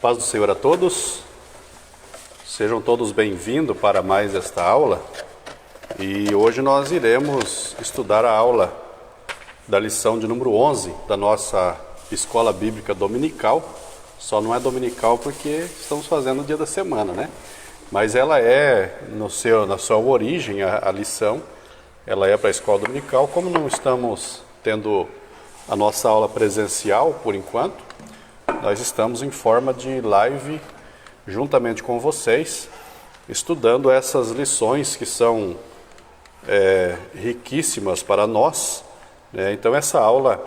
Paz do Senhor a todos, sejam todos bem-vindos para mais esta aula. E hoje nós iremos estudar a aula da lição de número 11 da nossa Escola Bíblica Dominical. Só não é dominical porque estamos fazendo o dia da semana, né? Mas ela é, na sua origem, a lição, ela é para a Escola Dominical. Como não estamos tendo a nossa aula presencial por enquanto, nós estamos em forma de live juntamente com vocês, estudando essas lições que são riquíssimas para nós, né? Então essa aula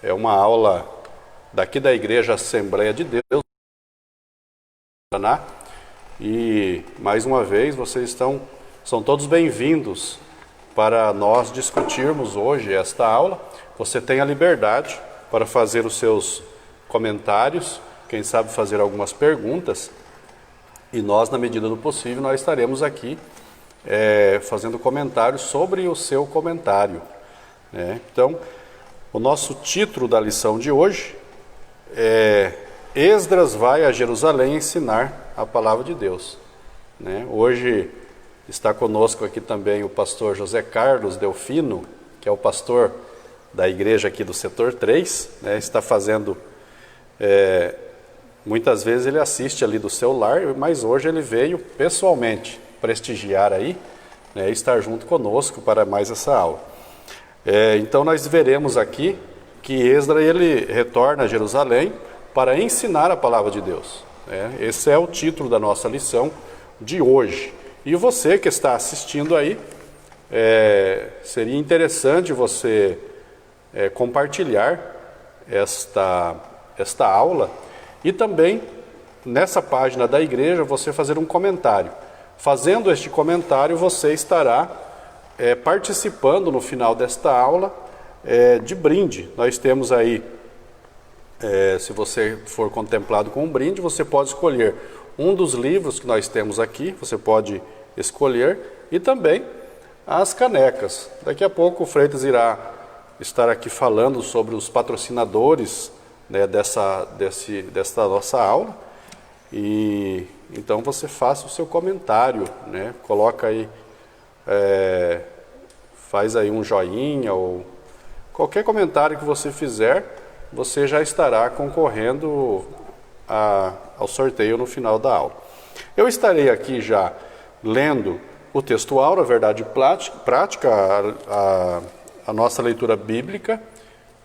é uma aula daqui da Igreja Assembleia de Deus, e mais uma vez vocês são todos bem-vindos para nós discutirmos hoje esta aula. Você tem a liberdade para fazer os seus comentários, quem sabe fazer algumas perguntas, e nós, na medida do possível, nós estaremos aqui fazendo comentários sobre o seu comentário, né? Então, o nosso título da lição de hoje é Esdras vai a Jerusalém ensinar a palavra de Deus, né? Hoje está conosco aqui também o pastor José Carlos Delfino, que é o pastor da igreja aqui do setor 3, né? Está fazendo... muitas vezes ele assiste ali do celular, mas hoje ele veio pessoalmente prestigiar aí, né, estar junto conosco para mais essa aula. Então nós veremos aqui que Esdras ele retorna a Jerusalém para ensinar a palavra de Deus, né? Esse é o título da nossa lição de hoje. E você que está assistindo aí, seria interessante você compartilhar esta aula, e também nessa página da igreja você fazer um comentário. Fazendo este comentário, você estará participando no final desta aula de brinde. Nós temos aí, se você for contemplado com um brinde, você pode escolher um dos livros que nós temos aqui, você pode escolher, e também as canecas. Daqui a pouco o Freitas irá estar aqui falando sobre os patrocinadores, né, desta nossa aula, e então você faça o seu comentário, né, coloca aí, faz aí um joinha, ou qualquer comentário que você fizer, você já estará concorrendo ao sorteio no final da aula. Eu estarei aqui já lendo o textual, a verdade prática, a nossa leitura bíblica,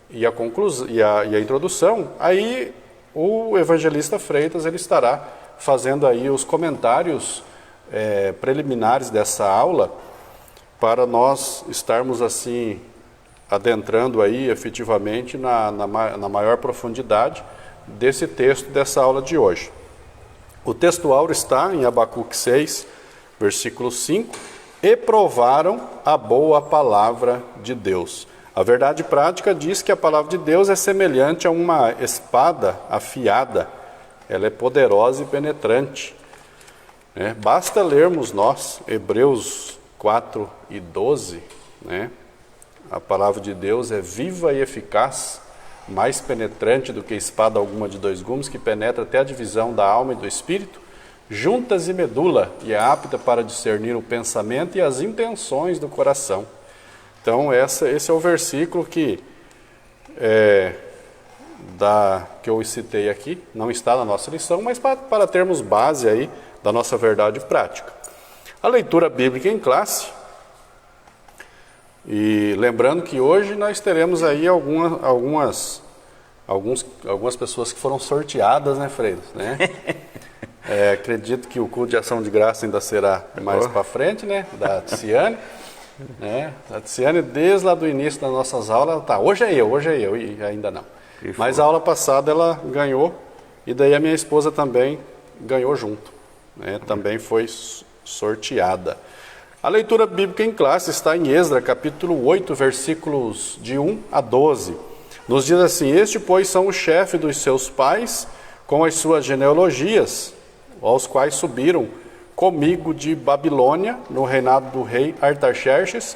e a conclusão e a introdução. Aí o evangelista Freitas ele estará fazendo aí os comentários preliminares dessa aula, para nós estarmos assim adentrando aí efetivamente na maior profundidade desse texto dessa aula de hoje. O textual está em Abacuque 6, versículo 5: e provaram a boa palavra de Deus. A verdade prática diz que a palavra de Deus é semelhante a uma espada afiada. Ela é poderosa e penetrante, né? Basta lermos nós, Hebreus 4 e 12, né? A palavra de Deus é viva e eficaz, mais penetrante do que espada alguma de dois gumes, que penetra até a divisão da alma e do espírito, juntas e medula, e é apta para discernir o pensamento e as intenções do coração. Então esse é o versículo que eu citei aqui, não está na nossa lição, mas para termos base aí da nossa verdade prática. A leitura bíblica em classe, e lembrando que hoje nós teremos aí algumas pessoas que foram sorteadas, né, Freitas, né? Acredito que o culto de ação de graça ainda será mais para frente, né, da Tiziane. A Tiziane, desde lá do início das nossas aulas, hoje é eu, e ainda não. Mas a aula passada ela ganhou, e daí a minha esposa também ganhou junto, né? Também foi sorteada. A leitura bíblica em classe está em Esdras, capítulo 8, versículos de 1 a 12. Nos diz assim: este, pois, são o chefe dos seus pais, com as suas genealogias, aos quais subiram comigo de Babilônia, no reinado do rei Artaxerxes,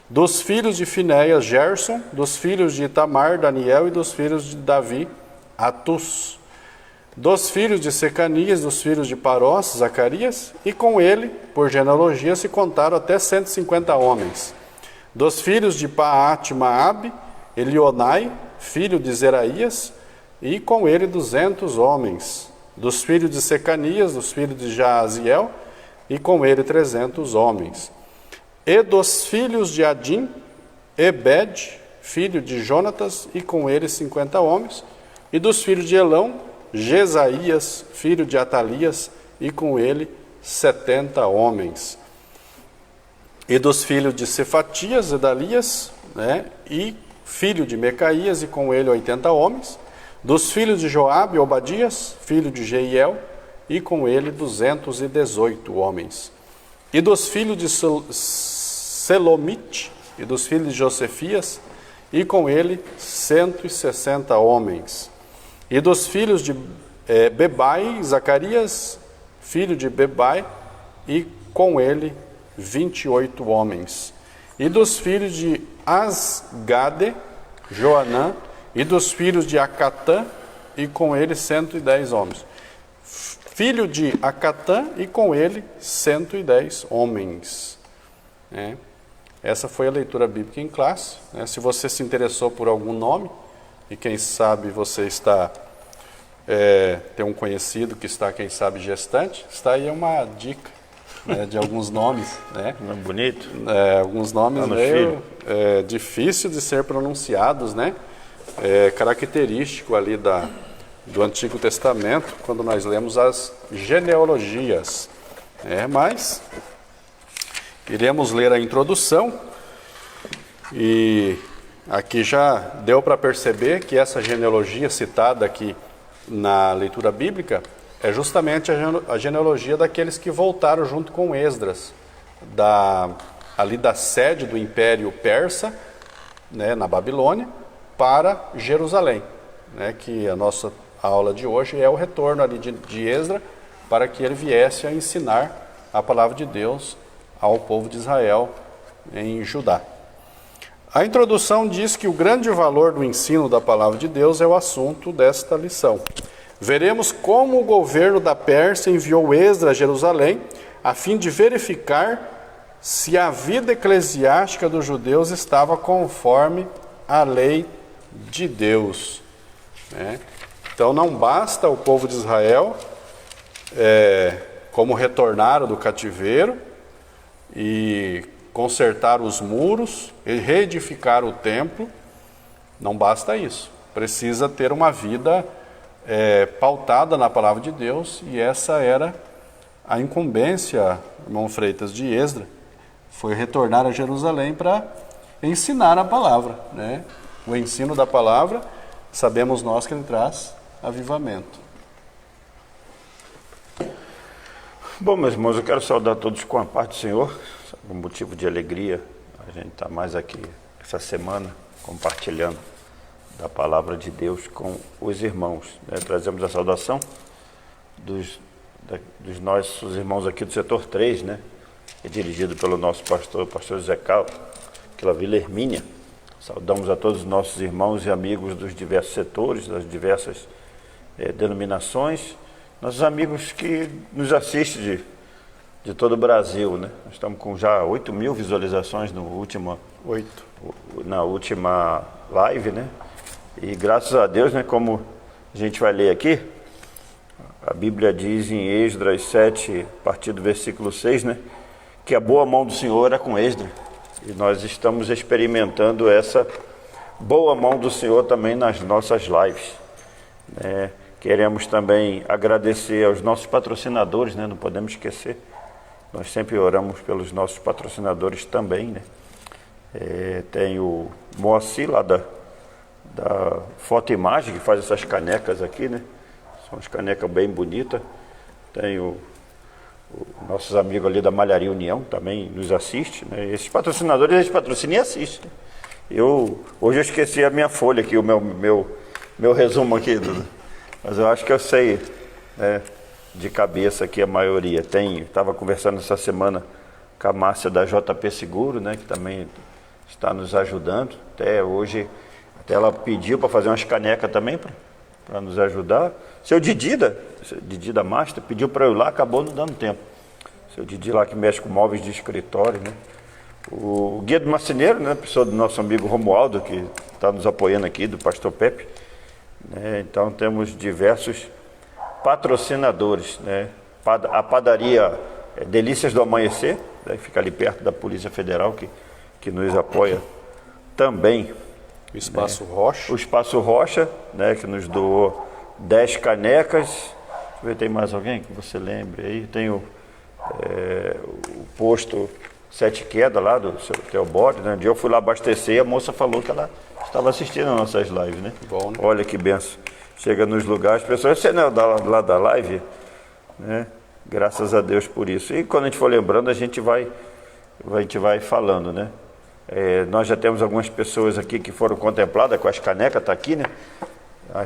dos filhos de Finéias, Gerson, dos filhos de Itamar, Daniel, e dos filhos de Davi, Atus. Dos filhos de Secanias, dos filhos de Parós, Zacarias, e com ele, por genealogia, se contaram até 150 homens. Dos filhos de Paate-Maabe, Elionai, filho de Zeraías, e com ele 200 homens. Dos filhos de Secanias, dos filhos de Jaaziel, e com ele 300 homens. E dos filhos de Adim, Ebed, filho de Jonatas, e com ele 50 homens. E dos filhos de Elão, Jesaías, filho de Atalias, e com ele 70 homens. E dos filhos de Cefatias, Edalias, e filho de Mecaías, e com ele 80 homens. Dos filhos de Joabe, Obadias, filho de Jeiel, e com ele 218 homens. E dos filhos de Selomite, e dos filhos de Josefias, e com ele 160 homens. E dos filhos de Bebai, Zacarias, filho de Bebai, e com ele 28 homens. E dos filhos de Asgade, Joanã, e dos filhos de Acatã, e com ele 110 homens. Filho de Acatã, e com ele 110 homens. Essa foi a leitura bíblica em classe. Se você se interessou por algum nome, e quem sabe você tem um conhecido que está, quem sabe, gestante, está aí uma dica de alguns nomes. Bonito. Alguns nomes meio difícil de ser pronunciados, característico ali do Antigo Testamento, quando nós lemos as genealogias. Mas iremos ler a introdução, e aqui já deu para perceber que essa genealogia citada aqui na leitura bíblica é justamente a genealogia daqueles que voltaram junto com Esdras, ali da sede do Império Persa, na Babilônia, para Jerusalém, que a nossa aula de hoje é o retorno ali de Esdras, para que ele viesse a ensinar a palavra de Deus ao povo de Israel em Judá. A introdução diz que o grande valor do ensino da palavra de Deus é o assunto desta lição. Veremos como o governo da Pérsia enviou Esdras a Jerusalém a fim de verificar se a vida eclesiástica dos judeus estava conforme a lei de Deus. Então não basta o povo de Israel, como retornaram do cativeiro, e consertar os muros e reedificar o templo. Não basta isso. Precisa ter uma vida pautada na palavra de Deus, e essa era a incumbência, irmão Freitas, de Esdras. Foi retornar a Jerusalém para ensinar a palavra. O ensino da palavra, sabemos nós que ele traz avivamento. Bom, meus irmãos, eu quero saudar todos com a paz do Senhor. Um motivo de alegria a gente estar mais aqui essa semana compartilhando da palavra de Deus com os irmãos. Trazemos a saudação dos nossos irmãos aqui do setor 3, dirigido pelo nosso pastor José Carlos, pela Vila Hermínia. Saudamos a todos os nossos irmãos e amigos dos diversos setores, das diversas denominações, nossos amigos que nos assistem de todo o Brasil. Nós estamos com já 8.000 visualizações na última live, e graças a Deus, como a gente vai ler aqui, a Bíblia diz em Esdras 7, a partir do versículo 6, que a boa mão do Senhor é com Esdras, e nós estamos experimentando essa boa mão do Senhor também nas nossas lives. Queremos também agradecer aos nossos patrocinadores, não podemos esquecer. Nós sempre oramos pelos nossos patrocinadores também, tem o Moacir lá da Foto Imagem, que faz essas canecas aqui, São umas canecas bem bonitas. Tem nossos amigos ali da Malharia União, também nos assiste, Esses patrocinadores, eles patrocinam e assistem. Hoje eu esqueci a minha folha aqui, o meu resumo aqui, mas eu acho que eu sei, de cabeça aqui a maioria. Estava conversando essa semana com a Márcia da JP Seguro, que também está nos ajudando. Até hoje, ela pediu para fazer umas canecas também para nos ajudar. Seu Didi da Master pediu para eu ir lá, acabou não dando tempo. Seu Didi lá que mexe com móveis de escritório, né? O Guia do Marceneiro, né? Pessoa do nosso amigo Romualdo, que está nos apoiando aqui, do pastor Pepe. Né? Então temos diversos patrocinadores, né? A padaria Delícias do Amanhecer, né? Fica ali perto da Polícia Federal, que nos apoia também. O Espaço Rocha. O Espaço Rocha, né? Que nos doou 10 canecas. Deixa eu ver, tem mais alguém que você lembre aí? Tem o posto Sete Queda lá do seu Teobode, né? Um dia eu fui lá abastecer e a moça falou que ela estava assistindo as nossas lives, né? Bom, né? Olha que benção. Chega nos lugares, as pessoas, você não é lá da live? Né? Graças a Deus por isso. E quando a gente for lembrando, a gente vai falando, né? Nós já temos algumas pessoas aqui que foram contempladas com as canecas, está aqui, né?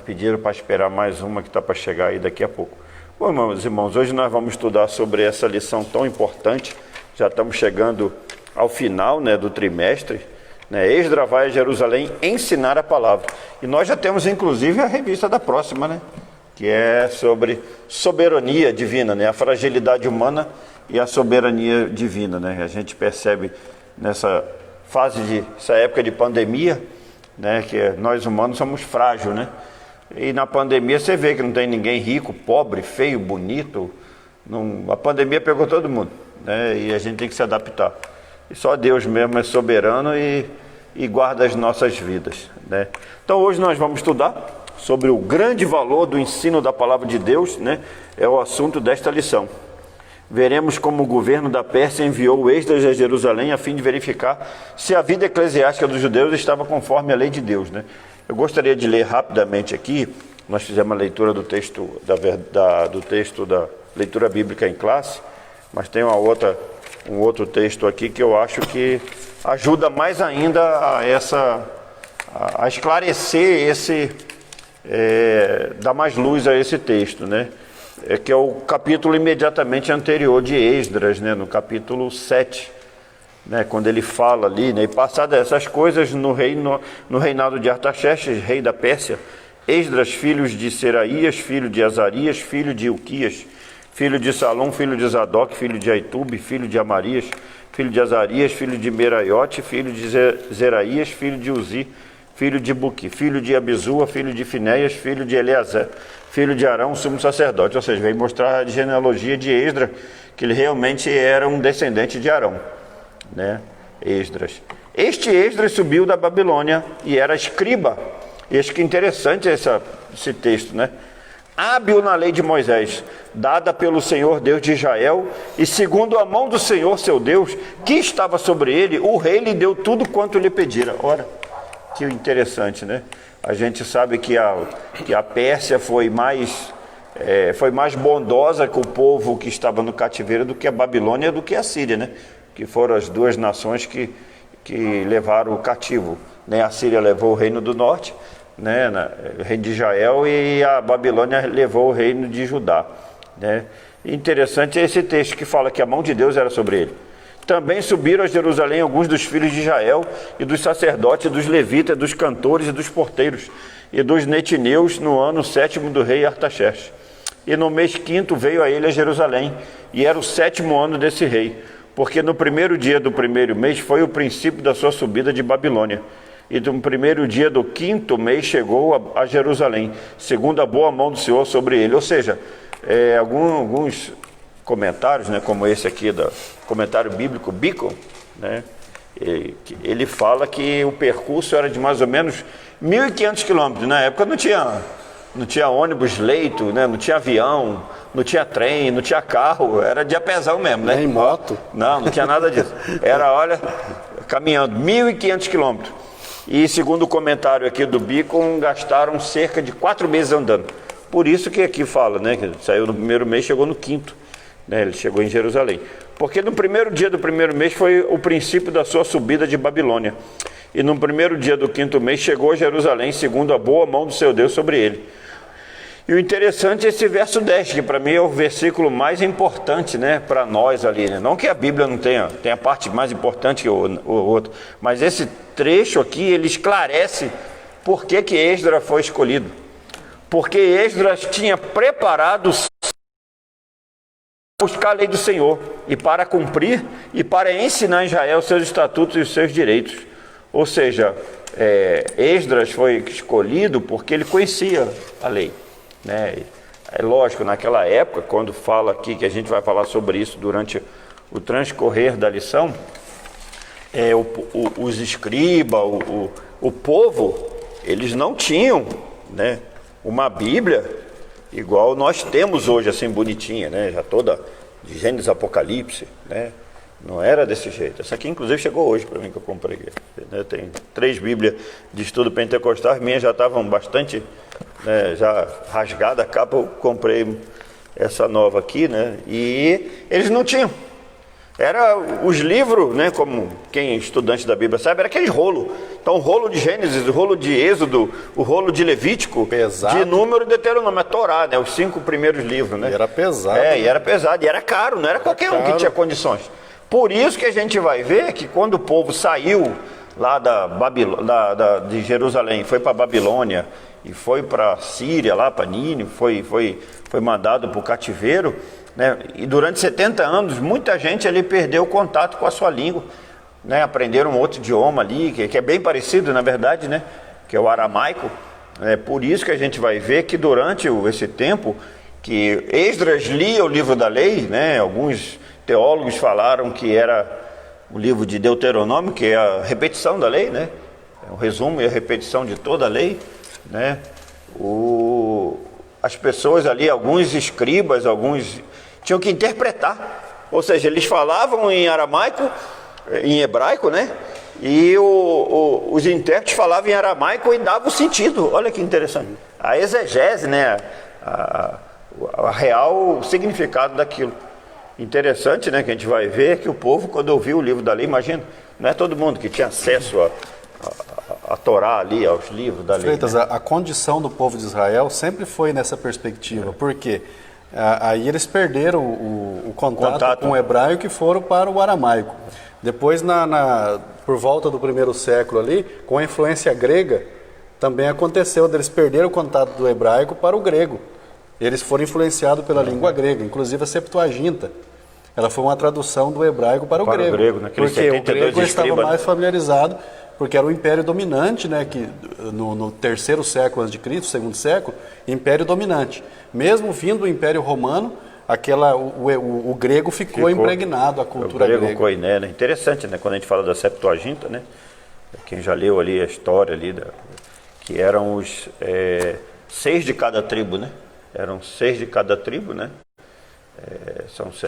Pediram para esperar mais uma que está para chegar aí daqui a pouco. Bom, meus irmãos, hoje nós vamos estudar sobre essa lição tão importante. Já estamos chegando ao final, né, do trimestre. Né? Esdras vai a Jerusalém ensinar a palavra. E nós já temos, inclusive, a revista da próxima, né? Que é sobre soberania divina, né? A fragilidade humana e a soberania divina, né? A gente percebe nessa essa época de pandemia, né? Que nós humanos somos frágeis, né? E na pandemia você vê que não tem ninguém rico, pobre, feio, bonito. A pandemia pegou todo mundo, né? E a gente tem que se adaptar. E só Deus mesmo é soberano e guarda as nossas vidas, né? Então hoje nós vamos estudar sobre o grande valor do ensino da palavra de Deus, né? É o assunto desta lição. Veremos como o governo da Pérsia enviou Esdras a Jerusalém a fim de verificar se a vida eclesiástica dos judeus estava conforme a lei de Deus, né? Eu gostaria de ler rapidamente aqui. Nós fizemos a leitura do texto da leitura bíblica em classe, mas tem um outro texto aqui que eu acho que ajuda mais ainda a esclarecer dar mais luz a esse texto, né? Que é o capítulo imediatamente anterior de Esdras, né? No capítulo 7, né? Quando ele fala ali, né? E passadas essas coisas no reinado de Artaxerxes, rei da Pérsia, Esdras, filho de Seraías, filho de Azarias, filho de Ilquias, filho de Salom, filho de Zadok, filho de Aitube, filho de Amarias, filho de Azarias, filho de Meraiote, filho de Zeraías, filho de Uzi, filho de Buqui, filho de Abizua, filho de Finéias, filho de Eleazar, filho de Arão, sumo sacerdote. Ou seja, vem mostrar a genealogia de Esdras, que ele realmente era um descendente de Arão, né? Esdras. Este Esdras subiu da Babilônia e era escriba. E acho que interessante esse texto, né? Hábil na lei de Moisés, dada pelo Senhor Deus de Israel, e segundo a mão do Senhor seu Deus, que estava sobre ele, o rei lhe deu tudo quanto lhe pedira. Ora, que interessante, né? A gente sabe que a Pérsia foi mais bondosa com o povo que estava no cativeiro do que a Babilônia, do que a Síria, né? Que foram as duas nações que levaram o cativo, né? A Síria levou o reino do norte, né? O reino de Israel, e a Babilônia levou o reino de Judá, né? Interessante é esse texto que fala que a mão de Deus era sobre ele. Também subiram a Jerusalém alguns dos filhos de Israel, e dos sacerdotes, dos levitas, dos cantores e dos porteiros, e dos netineus, no ano 7º do rei Artaxerxes. E no mês 5º veio a ele a Jerusalém, e era o 7º ano desse rei, porque no primeiro dia do primeiro mês foi o princípio da sua subida de Babilônia. E no primeiro dia do 5º mês chegou a Jerusalém, segundo a boa mão do Senhor sobre ele. Ou seja, alguns comentários, né, como esse aqui, comentário bíblico, Bicon, né, ele fala que o percurso era de mais ou menos 1.500 quilômetros. Na época não tinha ônibus, leito, né, não tinha avião, não tinha trem, não tinha carro, era de a pezão mesmo, né? Nem moto. Não tinha nada disso. Era, olha, caminhando 1.500 quilômetros. E segundo o comentário aqui do Bicon, gastaram cerca de 4 meses andando. Por isso que aqui fala, né, que saiu no primeiro mês, chegou no 5º. Né, ele chegou em Jerusalém. Porque no primeiro dia do primeiro mês foi o princípio da sua subida de Babilônia. E no primeiro dia do 5º mês chegou a Jerusalém, segundo a boa mão do seu Deus sobre ele. E o interessante é esse verso 10, que para mim é o versículo mais importante, né, para nós ali, né? Não que a Bíblia não tenha a parte mais importante que o outro, mas esse trecho aqui, ele esclarece por que Esdras foi escolhido. porque Esdras tinha preparado buscar a lei do Senhor, e para cumprir, e para ensinar a Israel os seus estatutos e os seus direitos. Ou seja, Esdras foi escolhido porque ele conhecia a lei, né? É lógico, naquela época, quando fala aqui, que a gente vai falar sobre isso durante o transcorrer da lição, os escribas, o povo, eles não tinham, né, uma Bíblia igual nós temos hoje, assim, bonitinha, né, já toda de Gênesis, Apocalipse, né, não era desse jeito. Essa aqui, inclusive, chegou hoje para mim, que eu comprei, né, tem 3 Bíblias de estudo pentecostal, as minhas já estavam bastante, né, já rasgada a capa, eu comprei essa nova aqui, né, e eles não tinham. Era os livros, né, como quem é estudante da Bíblia sabe, era aquele rolo. Então, o rolo de Gênesis, o rolo de Êxodo, o rolo de Levítico, pesado. De Número e Deuteronômio, a Torá, né, os 5 primeiros livros, né? E era pesado. E era pesado, e era caro, não era qualquer um que tinha condições. Por isso que a gente vai ver que quando o povo saiu lá de Jerusalém, foi para Babilônia e foi para a Síria, lá para Nínive, foi mandado para o cativeiro, né? E durante 70 anos, muita gente ali perdeu o contato com a sua língua, né? Aprenderam um outro idioma ali, que é bem parecido, na verdade, né? Que é o aramaico. É por isso que a gente vai ver que durante esse tempo, que Esdras lia o livro da lei, né? Alguns teólogos falaram que era o livro de Deuteronômio, que é a repetição da lei, né? É o resumo e a repetição de toda a lei, né? As pessoas ali, alguns escribas, alguns tinham que interpretar, ou seja, eles falavam em aramaico, em hebraico, né? E os intérpretes falavam em aramaico e davam o sentido. Olha que interessante. A exegese, né? A real significado daquilo. Interessante, né? Que a gente vai ver que o povo, quando ouviu o livro da lei, imagina, não é todo mundo que tinha acesso a Torá ali, aos livros da lei. Freitas, né? a condição do povo de Israel sempre foi nessa perspectiva, porque aí eles perderam o contato com o hebraico e foram para o aramaico. Depois, por volta do 1º século ali, com a influência grega, também aconteceu deles perderam o contato do hebraico para o grego. Eles foram influenciados pela língua grega, inclusive a Septuaginta. Ela foi uma tradução do hebraico para o grego, porque o grego estava mais familiarizado, porque era o império dominante, né, que no 3º século a.C., 2º século, império dominante. Mesmo vindo do Império Romano, o grego ficou impregnado, a cultura grega. O grego koiné, né? Interessante, né, quando a gente fala da Septuaginta, né, quem já leu ali a história ali, que eram os 6 de cada tribo, né? Eram 6 de cada tribo, né?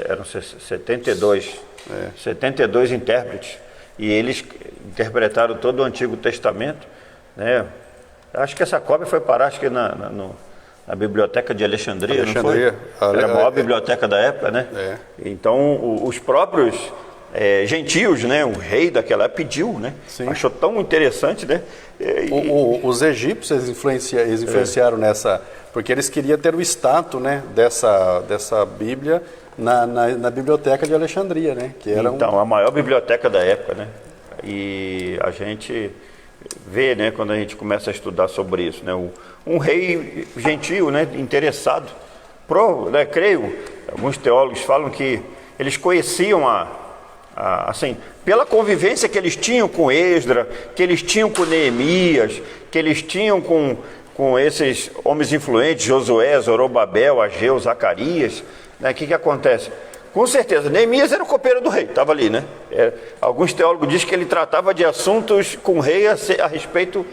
Eram 72 intérpretes, e eles interpretaram todo o Antigo Testamento, né? Acho que essa cópia foi parar, acho que na biblioteca de Alexandria, não foi? Era a maior biblioteca da época, né? Então, os próprios gentios, né? O rei daquela época pediu, né? Sim. Achou tão interessante, né? Os egípcios eles influenciaram nessa, porque eles queriam ter o status, né, dessa Bíblia na biblioteca de Alexandria, né? Que era a maior biblioteca da época, né? E a gente vê, né, quando a gente começa a estudar sobre isso, né? Um rei gentio, né, interessado, né, creio, alguns teólogos falam que eles conheciam assim, pela convivência que eles tinham com Esdras, que eles tinham com Neemias, que eles tinham com esses homens influentes, Josué, Zorobabel, Ageu, Zacarias, né? O que acontece? Com certeza, Neemias era o copeiro do rei, estava ali, né? Alguns teólogos dizem que ele tratava de assuntos com o rei a respeito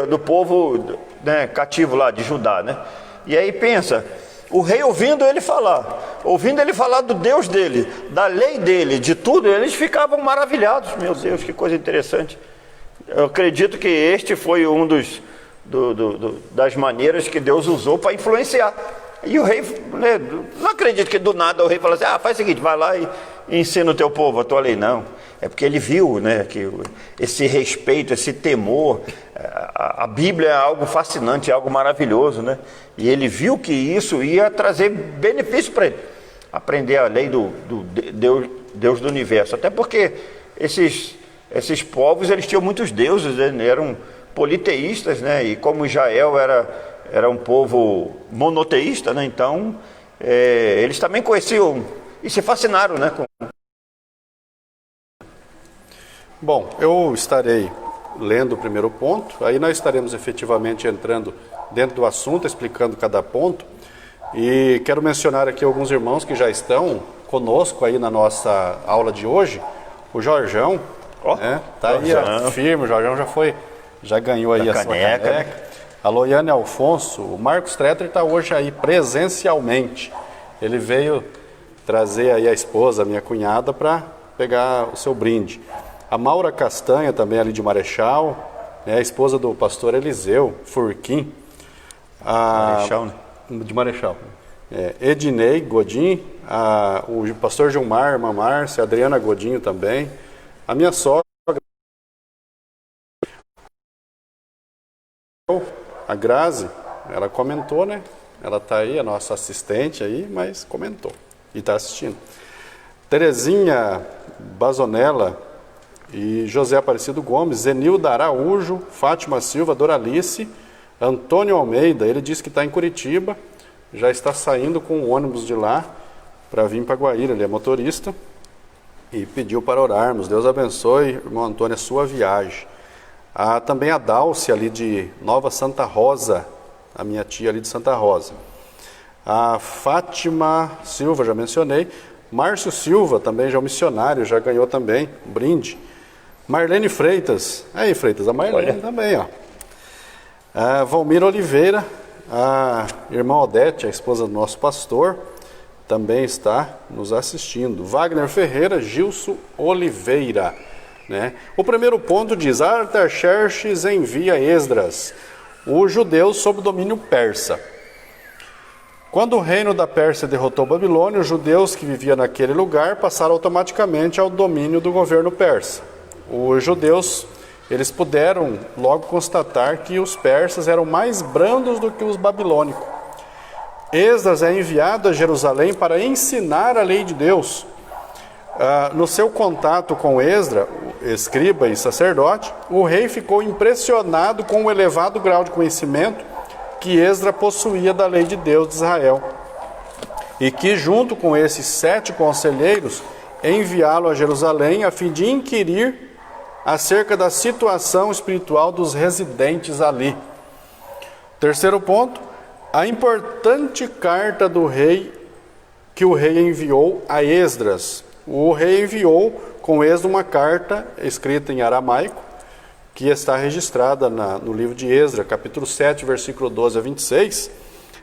do povo, né, cativo lá, de Judá, né? E aí pensa, o rei ouvindo ele falar do Deus dele, da lei dele, de tudo, eles ficavam maravilhados. Meu Deus, que coisa interessante. Eu acredito que este foi um das maneiras que Deus usou para influenciar. E o rei, né, não acredito que do nada o rei fala assim, faz o seguinte, vai lá e ensina o teu povo a tua lei. Não, é porque ele viu, né, que esse respeito, esse temor, a Bíblia é algo fascinante, é algo maravilhoso, né? E ele viu que isso ia trazer benefício para ele, aprender a lei do Deus do universo. Até porque esses povos, eles tinham muitos deuses, né? Eram politeístas, né? E como Israel era era um povo monoteísta, né? Então, eles também conheciam e se fascinaram, né? Bom, eu estarei lendo o primeiro ponto, aí nós estaremos efetivamente entrando dentro do assunto, explicando cada ponto. E quero mencionar aqui alguns irmãos que já estão conosco aí na nossa aula de hoje. O Jorjão, né? Tá aí firme, o Jorjão já ganhou aí a sua caneca. A Loiane Alfonso, o Marcos Tretter está hoje aí presencialmente. Ele veio trazer aí a esposa, a minha cunhada, para pegar o seu brinde. A Maura Castanha, também ali de Marechal, né, a esposa do pastor Eliseu Furquim. Marechal, né? De Marechal. Ednei Godin, o pastor Gilmar, irmã Márcia, a Adriana Godinho também. A minha sogra, a Grazi, ela comentou, né? Ela está aí, a nossa assistente aí, mas comentou e está assistindo. Terezinha Bazonella e José Aparecido Gomes, Zenilda Araújo, Fátima Silva, Doralice, Antônio Almeida, ele disse que está em Curitiba, já está saindo com o ônibus de lá para vir para Guaíra, ele é motorista e pediu para orarmos. Deus abençoe, irmão Antônio, a sua viagem. Também a Dalcia ali de Nova Santa Rosa, a minha tia ali de Santa Rosa. A Fátima Silva, já mencionei. Márcio Silva, também já é um missionário, já ganhou também um brinde. Marlene Freitas, aí Freitas, a Marlene também, ó. Valmir Oliveira, a irmã Odete, a esposa do nosso pastor, também está nos assistindo. Wagner Ferreira, Gilson Oliveira, né? O primeiro ponto diz: Artaxerxes envia Esdras, os judeus sob o domínio persa. Quando o reino da Pérsia derrotou a Babilônia, os judeus que viviam naquele lugar passaram automaticamente ao domínio do governo persa. Os judeus, eles puderam logo constatar que os persas eram mais brandos do que os babilônicos. Esdras é enviado a Jerusalém para ensinar a lei de Deus. No seu contato com Esdras, escriba e sacerdote, o rei ficou impressionado com o elevado grau de conhecimento que Esdras possuía da lei de Deus de Israel, e que junto com esses 7 conselheiros enviá-lo a Jerusalém a fim de inquirir acerca da situação espiritual dos residentes ali. Terceiro ponto, a importante carta do rei que o rei enviou a Esdras. O rei enviou com Esdras uma carta escrita em aramaico, que está registrada no livro de Esdras, capítulo 7, versículo 12 a 26.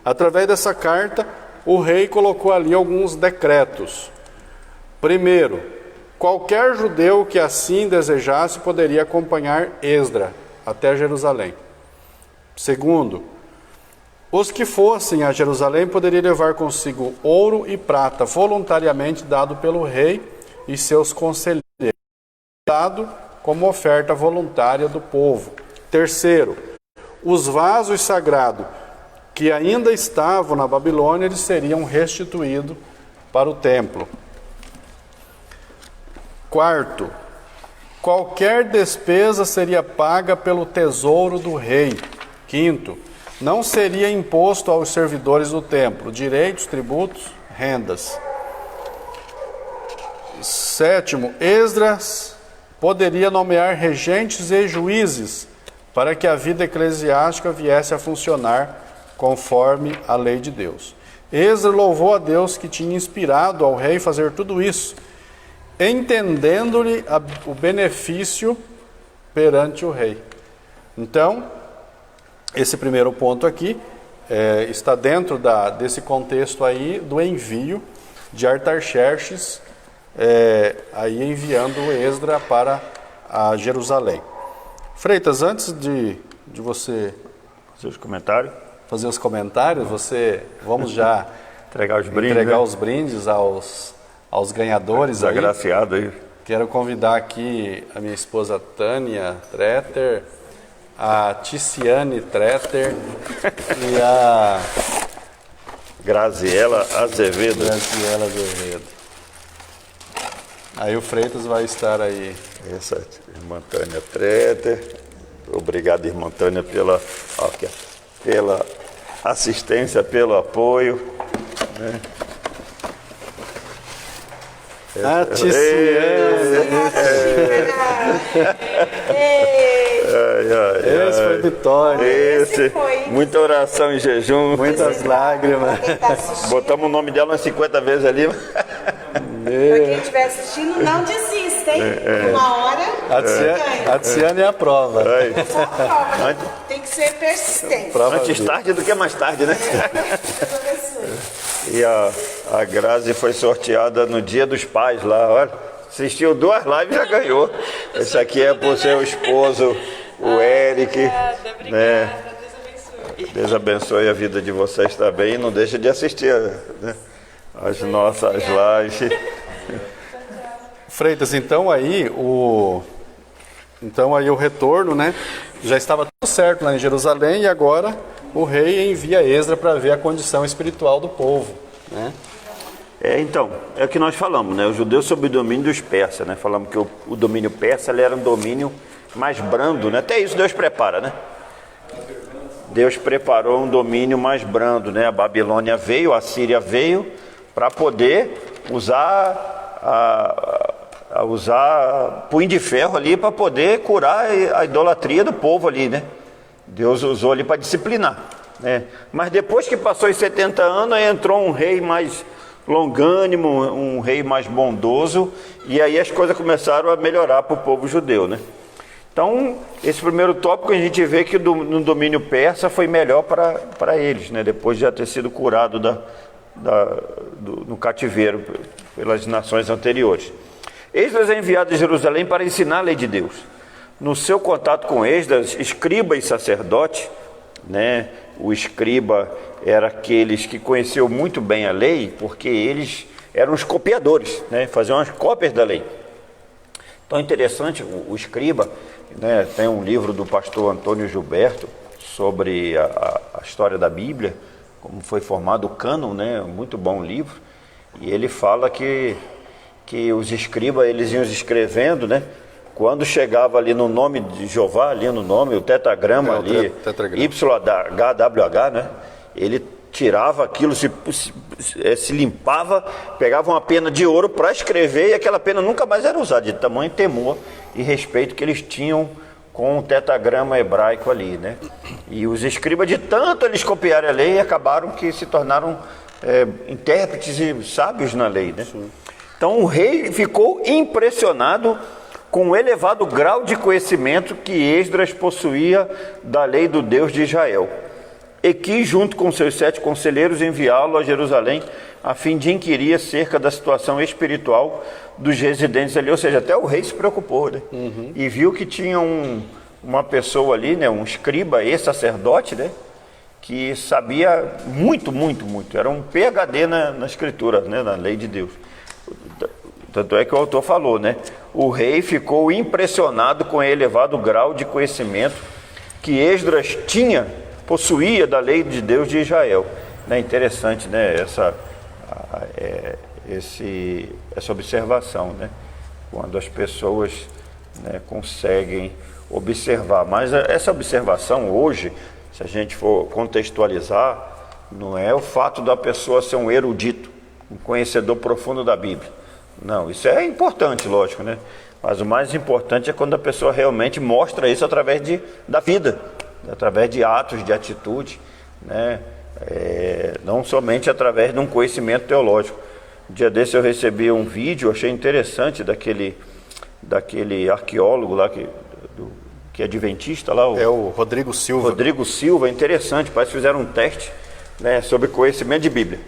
Através dessa carta, o rei colocou ali alguns decretos. Primeiro, qualquer judeu que assim desejasse poderia acompanhar Esdras até Jerusalém. Segundo, os que fossem a Jerusalém poderiam levar consigo ouro e prata, voluntariamente dado pelo rei e seus conselheiros, dado como oferta voluntária do povo. Terceiro, os vasos sagrados que ainda estavam na Babilônia, eles seriam restituídos para o templo. Quarto, qualquer despesa seria paga pelo tesouro do rei. Quinto, não seria imposto aos servidores do templo direitos, tributos, rendas. Sétimo, Esdras poderia nomear regentes e juízes para que a vida eclesiástica viesse a funcionar conforme a lei de Deus. Esdras louvou a Deus que tinha inspirado ao rei fazer tudo isso, entendendo-lhe o benefício perante o rei. Então, esse primeiro ponto aqui está dentro desse contexto aí do envio de Artaxerxes, aí enviando Esdras para a Jerusalém. Freitas, antes de você fazer os comentários, vamos já entregar os brindes aos ganhadores. Agraciado aí. Quero convidar aqui a minha esposa Tânia Tretter, a Ticiane Tretter e a Graziela Azevedo. Aí o Freitas vai estar aí. Essa irmã Tânia Tretter. Obrigado, irmã Tânia, pela assistência, pelo apoio. Né? A Ticiane. Esse foi vitória. Esse foi. Muita oração em jejum. Muitas lágrimas. Botamos o nome dela umas 50 vezes ali. Pra quem estiver assistindo, não desista, hein? Uma hora. A Ticiane é a prova. Tem que ser persistente. Antes tarde do que mais tarde, né? E a Grazi foi sorteada no Dia dos Pais lá, olha. Assistiu 2 lives e já ganhou. Esse aqui é por seu esposo, o Eric. Obrigada, né? Deus abençoe. Deus abençoe a vida de vocês também. E não deixe de assistir, né, as nossas lives. Freitas, então aí o retorno, né? Já estava tudo certo lá em Jerusalém e agora o rei envia Esdras para ver a condição espiritual do povo, né? Então, é o que nós falamos, né? Os judeus sob o domínio dos persas, né? Falamos que o domínio persa ele era um domínio mais brando, né? Até isso Deus prepara, né? Deus preparou um domínio mais brando, né? A Babilônia veio, a Síria veio para poder usar punho de ferro ali para poder curar a idolatria do povo ali, né? Deus usou ali para disciplinar, né? Mas depois que passou os 70 anos, aí entrou um rei mais longânimo, um rei mais bondoso, e aí as coisas começaram a melhorar para o povo judeu, né? Então, esse primeiro tópico a gente vê que no domínio persa foi melhor para eles, né? Depois de já ter sido curado no cativeiro pelas nações anteriores. Esdras é enviado a Jerusalém para ensinar a lei de Deus. No seu contato com Esdras, escriba e sacerdote, né? O escriba era aqueles que conheciam muito bem a lei, porque eles eram os copiadores, né? Faziam as cópias da lei. Então é interessante, o escriba, né? Tem um livro do pastor Antônio Gilberto sobre a história da Bíblia, como foi formado o cânon, né? Muito bom livro. E ele fala que os escribas, eles iam escrevendo, né? Quando chegava ali no nome de Jeová, ali no nome, o tetragrama ali, YHWH, né? Ele tirava aquilo, se limpava, pegava uma pena de ouro para escrever e aquela pena nunca mais era usada, de tamanho temor e respeito que eles tinham com o tetragrama hebraico ali, né? E os escribas, de tanto eles copiarem a lei, acabaram que se tornaram intérpretes e sábios na lei, né? Sim. Então o rei ficou impressionado com o elevado grau de conhecimento que Esdras possuía da lei do Deus de Israel, e quis, junto com seus 7 conselheiros, enviá-lo a Jerusalém, a fim de inquirir acerca da situação espiritual dos residentes ali. Ou seja, até o rei se preocupou, né? E viu que tinha uma pessoa ali, né? Um escriba e sacerdote, né? Que sabia muito, muito, muito. Era um PhD na escritura, né? Na lei de Deus. Tanto é que o autor falou, né? O rei ficou impressionado com o elevado grau de conhecimento que Esdras possuía da lei de Deus de Israel. É interessante, né? Essa observação, né? Quando as pessoas, né, conseguem observar. Mas essa observação hoje, se a gente for contextualizar, não é o fato da pessoa ser um erudito, um conhecedor profundo da Bíblia. Não, isso é importante, lógico, né? Mas o mais importante é quando a pessoa realmente mostra isso através da vida, através de atos, de atitude, né? Não somente através de um conhecimento teológico. Um dia desse eu recebi um vídeo, achei interessante, daquele arqueólogo lá que é adventista lá. O Rodrigo Silva. Rodrigo Silva, interessante, parece que fizeram um teste, né, sobre conhecimento de Bíblia.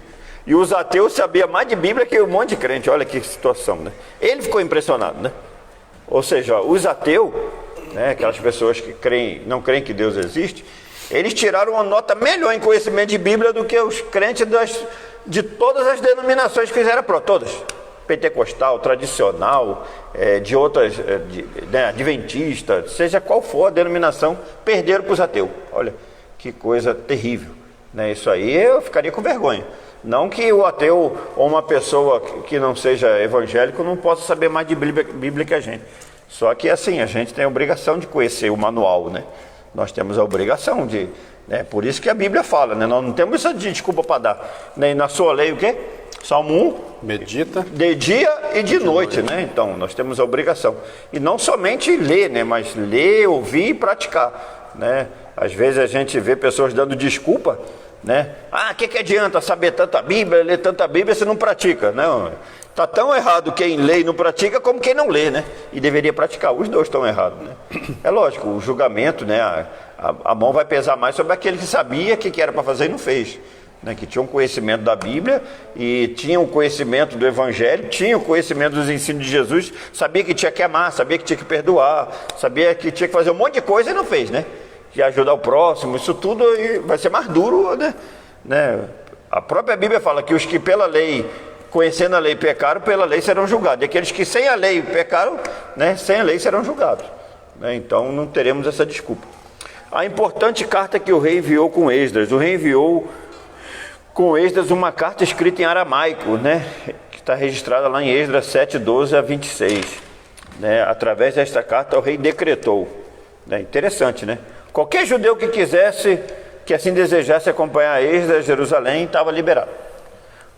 E os ateus sabiam mais de Bíblia que um monte de crente. Olha que situação, né? Ele ficou impressionado, né? Ou seja, os ateus, né, aquelas pessoas que não creem que Deus existe, eles tiraram uma nota melhor em conhecimento de Bíblia do que os crentes de todas as denominações que fizeram todas. Pentecostal, tradicional, de outras, né, adventista, seja qual for a denominação, perderam para os ateus. Olha, que coisa terrível, né? Isso aí eu ficaria com vergonha. Não que o ateu ou uma pessoa que não seja evangélico não possa saber mais de Bíblia que a gente. Só que assim, a gente tem a obrigação de conhecer o manual, né? Nós temos a obrigação de É por isso que a Bíblia fala, né? Nós não temos essa desculpa para dar. Nem na sua lei o quê? Salmo 1. Medita. De dia e de noite, né? Então, nós temos a obrigação. E não somente ler, né? Mas ler, ouvir e praticar, né? Às vezes a gente vê pessoas dando desculpa, né? Ah, o que adianta saber tanta Bíblia, ler tanta Bíblia se não pratica? Não, está tão errado quem lê e não pratica como quem não lê, né? E deveria praticar, os dois estão errados, né? É lógico, o julgamento, né? A mão vai pesar mais sobre aquele que sabia o que era para fazer e não fez, né? Que tinha um conhecimento da Bíblia e tinha um conhecimento do Evangelho, tinha o conhecimento dos ensinos de Jesus, sabia que tinha que amar, sabia que tinha que perdoar, sabia que tinha que fazer um monte de coisa e não fez, né? Que ajudar o próximo, isso tudo vai ser mais duro, né? A própria Bíblia fala que os que pela lei, conhecendo a lei, pecaram, pela lei serão julgados. E aqueles que sem a lei pecaram, né, sem a lei serão julgados, né? Então não teremos essa desculpa. A importante carta que o rei enviou com Esdras. O rei enviou com Esdras uma carta escrita em aramaico, né, que está registrada lá em Esdras 7, 12 a 26. Né? Através desta carta o rei decretou. Né? Interessante, né? Qualquer judeu que quisesse, que assim desejasse acompanhar Esdras a Jerusalém, estava liberado.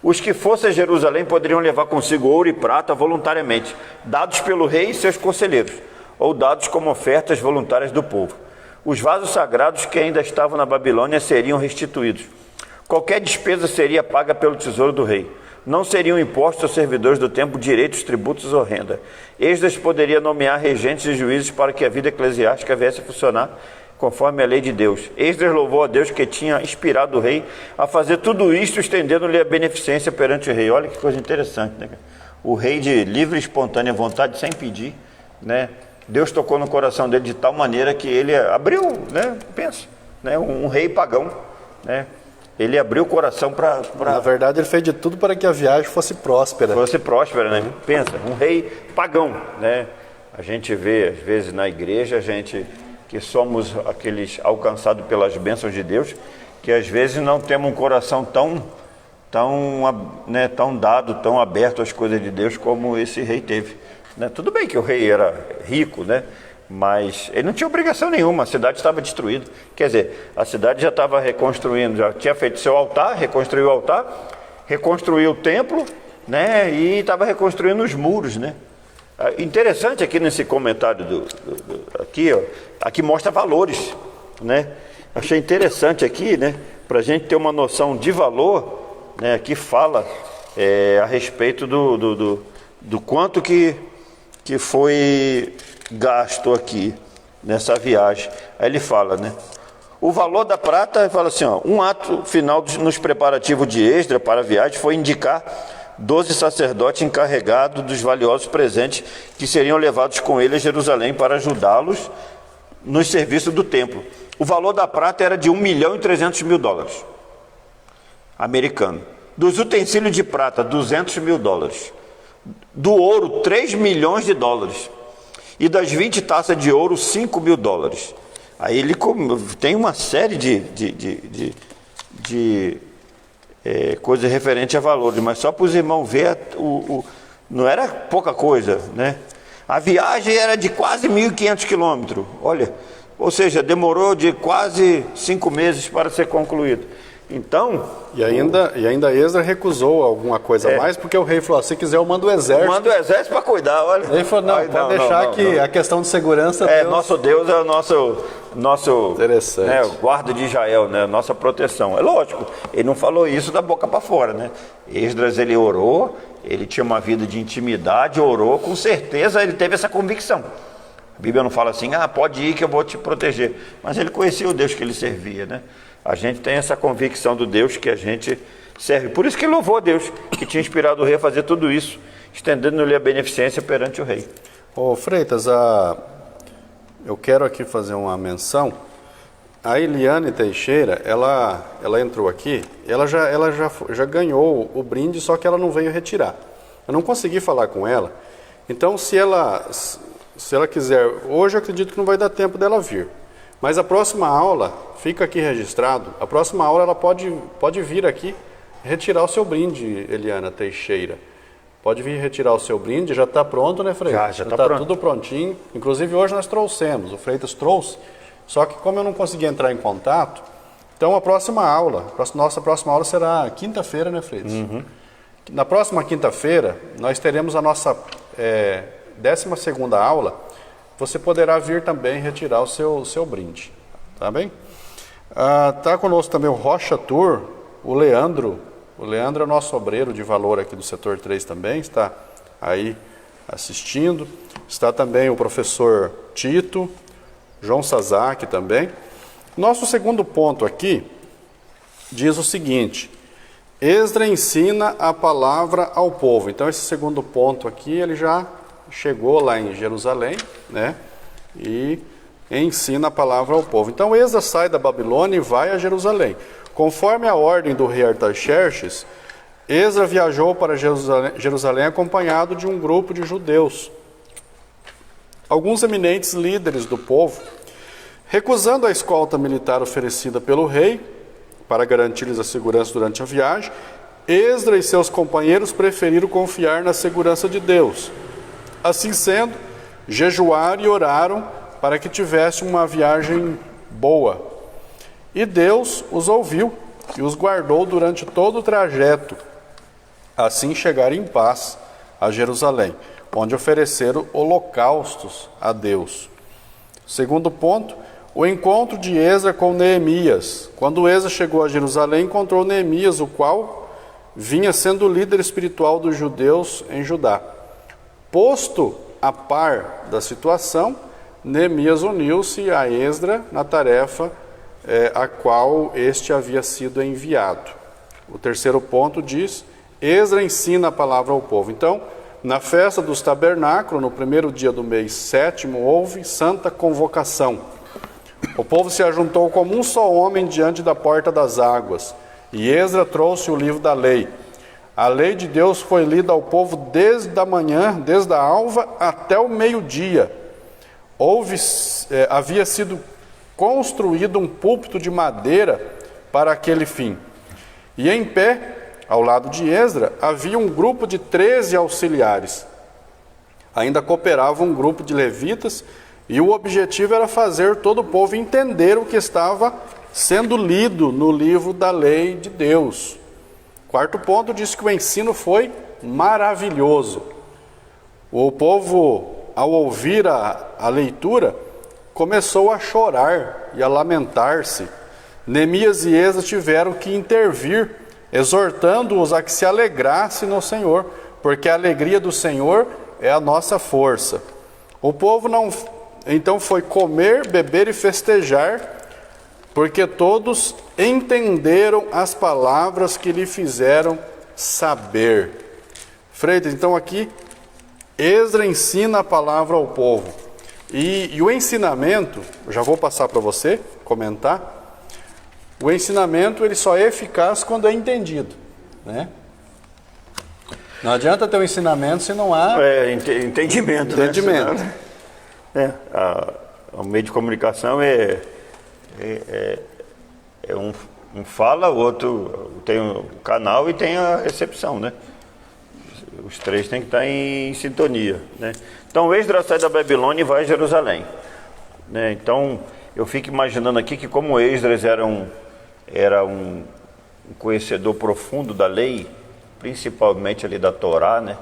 Os que fossem a Jerusalém poderiam levar consigo ouro e prata voluntariamente, dados pelo rei e seus conselheiros, ou dados como ofertas voluntárias do povo. Os vasos sagrados que ainda estavam na Babilônia seriam restituídos. Qualquer despesa seria paga pelo tesouro do rei. Não seriam impostos aos servidores do templo direitos, tributos ou renda. Esdras poderia nomear regentes e juízes para que a vida eclesiástica viesse a funcionar conforme a lei de Deus. Esdras louvou a Deus que tinha inspirado o rei a fazer tudo isto, estendendo-lhe a beneficência perante o rei. Olha que coisa interessante, né? O rei de livre e espontânea vontade, sem pedir, né? Deus tocou no coração dele de tal maneira que ele abriu, né? Pensa, né? Um rei pagão, né? Ele abriu o coração para... Na verdade, ele fez de tudo para que a viagem fosse próspera. Fosse próspera, né? Pensa, um rei pagão, né? A gente vê, às vezes, na igreja, a gente que somos aqueles alcançados pelas bênçãos de Deus, que às vezes não temos um coração tão dado, tão aberto às coisas de Deus como esse rei teve. Né? Tudo bem que o rei era rico, né? Mas ele não tinha obrigação nenhuma, a cidade estava destruída. Quer dizer, a cidade já estava reconstruindo, já tinha feito seu altar, reconstruiu o altar, reconstruiu o templo, né? E estava reconstruindo os muros, né? Interessante aqui nesse comentário aqui, ó, aqui mostra valores, né? Achei interessante aqui, né? Para a gente ter uma noção de valor, né? Aqui fala a respeito do quanto que foi gasto aqui nessa viagem. Aí ele fala, né? O valor da prata, ele fala assim, ó, um ato final nos preparativos de Esdras para a viagem foi indicar 12 sacerdotes encarregados dos valiosos presentes que seriam levados com ele a Jerusalém para ajudá-los nos serviços do templo. O valor da prata era de $1.300.000 americano. Dos utensílios de prata, $200.000. Do ouro, $3 milhões. E das 20 taças de ouro, $5.000. Aí ele tem uma série de coisas referentes a valores, mas só para os irmãos ver, não era pouca coisa, né? A viagem era de quase 1.500 quilômetros, olha, ou seja, demorou de quase 5 meses para ser concluído. Então... E ainda Esdras recusou alguma coisa a mais, porque o rei falou, se quiser eu mando o exército. Manda o exército para cuidar, olha. Ele falou, não, pode deixar que a questão de segurança... Nosso Deus é o nosso né, guarda de Israel, né, nossa proteção. É lógico, ele não falou isso da boca para fora, né? Esdras, ele orou, ele tinha uma vida de intimidade, orou, com certeza ele teve essa convicção. A Bíblia não fala assim, pode ir que eu vou te proteger. Mas ele conhecia o Deus que ele servia, né? A gente tem essa convicção do Deus que a gente serve. Por isso que ele louvou a Deus, que tinha inspirado o rei a fazer tudo isso, estendendo-lhe a beneficência perante o rei. Ô Freitas, eu quero aqui fazer uma menção. A Eliane Teixeira, ela entrou aqui, ela já ganhou o brinde, só que ela não veio retirar. Eu não consegui falar com ela. Então, se ela quiser, hoje eu acredito que não vai dar tempo dela vir. Mas a próxima aula, fica aqui registrado, a próxima aula ela pode vir aqui retirar o seu brinde, Eliana Teixeira. Pode vir retirar o seu brinde, já está pronto, né, Freitas? Já está tudo prontinho. Inclusive hoje nós trouxemos, o Freitas trouxe, só que como eu não consegui entrar em contato, Então, a próxima aula, nossa próxima aula será quinta-feira, né, Freitas? Na próxima quinta-feira, nós teremos a nossa 12ª aula. Você poderá vir também retirar o seu brinde, tá bem? Tá conosco também o Rocha Tour, o Leandro. O Leandro é o nosso obreiro de valor aqui do setor 3 também, está aí assistindo. Está também o professor Tito, João Sazaki também. Nosso segundo ponto aqui diz o seguinte: Esdra ensina a palavra ao povo. Então esse segundo ponto aqui, ele já chegou lá em Jerusalém, né? E ensina a palavra ao povo. Então Esdra sai da Babilônia e vai a Jerusalém. Conforme a ordem do rei Artaxerxes, Esdra viajou para Jerusalém acompanhado de um grupo de judeus. Alguns eminentes líderes do povo, recusando a escolta militar oferecida pelo rei para garantir-lhes a segurança durante a viagem, Esdra e seus companheiros preferiram confiar na segurança de Deus. Assim sendo, jejuaram e oraram para que tivesse uma viagem boa. E Deus os ouviu e os guardou durante todo o trajeto. Assim chegaram em paz a Jerusalém, onde ofereceram holocaustos a Deus. Segundo ponto, o encontro de Esdra com Neemias. Quando Esdra chegou a Jerusalém, encontrou Neemias, o qual vinha sendo o líder espiritual dos judeus em Judá. Posto a par da situação, Neemias uniu-se a Esdra na tarefa a qual este havia sido enviado. O terceiro ponto diz: Esdra ensina a palavra ao povo. Então, na festa dos tabernáculos, no primeiro dia do mês 7º, houve santa convocação. O povo se ajuntou como um só homem diante da porta das águas, e Esdra trouxe o livro da lei. A lei de Deus foi lida ao povo desde a manhã, desde a alva até o meio-dia. Havia sido construído um púlpito de madeira para aquele fim. E em pé, ao lado de Esdra, havia um grupo de 13 auxiliares. Ainda cooperava um grupo de levitas, e o objetivo era fazer todo o povo entender o que estava sendo lido no livro da lei de Deus. Quarto ponto diz que o ensino foi maravilhoso. O povo, ao ouvir a leitura, começou a chorar e a lamentar-se. Neemias e Esdra tiveram que intervir, exortando-os a que se alegrasse no Senhor, porque a alegria do Senhor é a nossa força. O povo então foi comer, beber e festejar, porque todos entenderam as palavras que lhe fizeram saber. Freitas, então aqui, Esdra ensina a palavra ao povo. E o ensinamento, eu já vou passar para você comentar. O ensinamento, ele só é eficaz quando é entendido, né? Não adianta ter um ensinamento se não há entendimento. Né? O meio de comunicação é um fala, o outro tem o canal e tem a recepção, né? Os três têm que estar em sintonia, né? Então, Esdra sai da Babilônia e vai a Jerusalém, né? Então, eu fico imaginando aqui que como Esdras era um conhecedor profundo da lei, principalmente ali da Torá, né?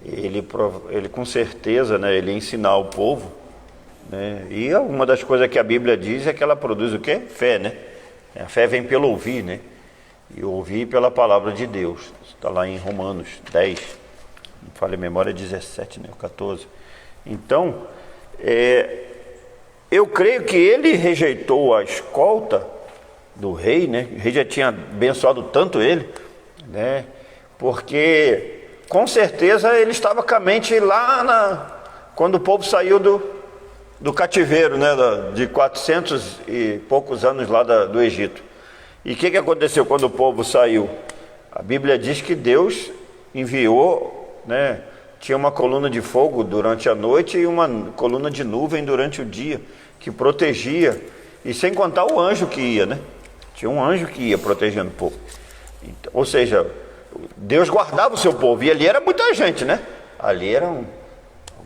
Ele com certeza, né, ele ia ensinar ao povo, né? E uma das coisas que a Bíblia diz é que ela produz o quê? Fé, né? A fé vem pelo ouvir, né? E ouvir pela palavra de Deus. Está lá em Romanos 10, não falei a memória, 17, né? 14. Então, eu creio que ele rejeitou a escolta do rei, né? O rei já tinha abençoado tanto ele, né? Porque com certeza ele estava com a mente lá quando o povo saiu do cativeiro, né? De 400 e poucos anos lá do Egito. E o que aconteceu quando o povo saiu? A Bíblia diz que Deus enviou, né? Tinha uma coluna de fogo durante a noite e uma coluna de nuvem durante o dia, que protegia, e sem contar o anjo que ia, né? Tinha um anjo que ia protegendo o povo. Então, ou seja, Deus guardava o seu povo, e ali era muita gente, né? Ali eram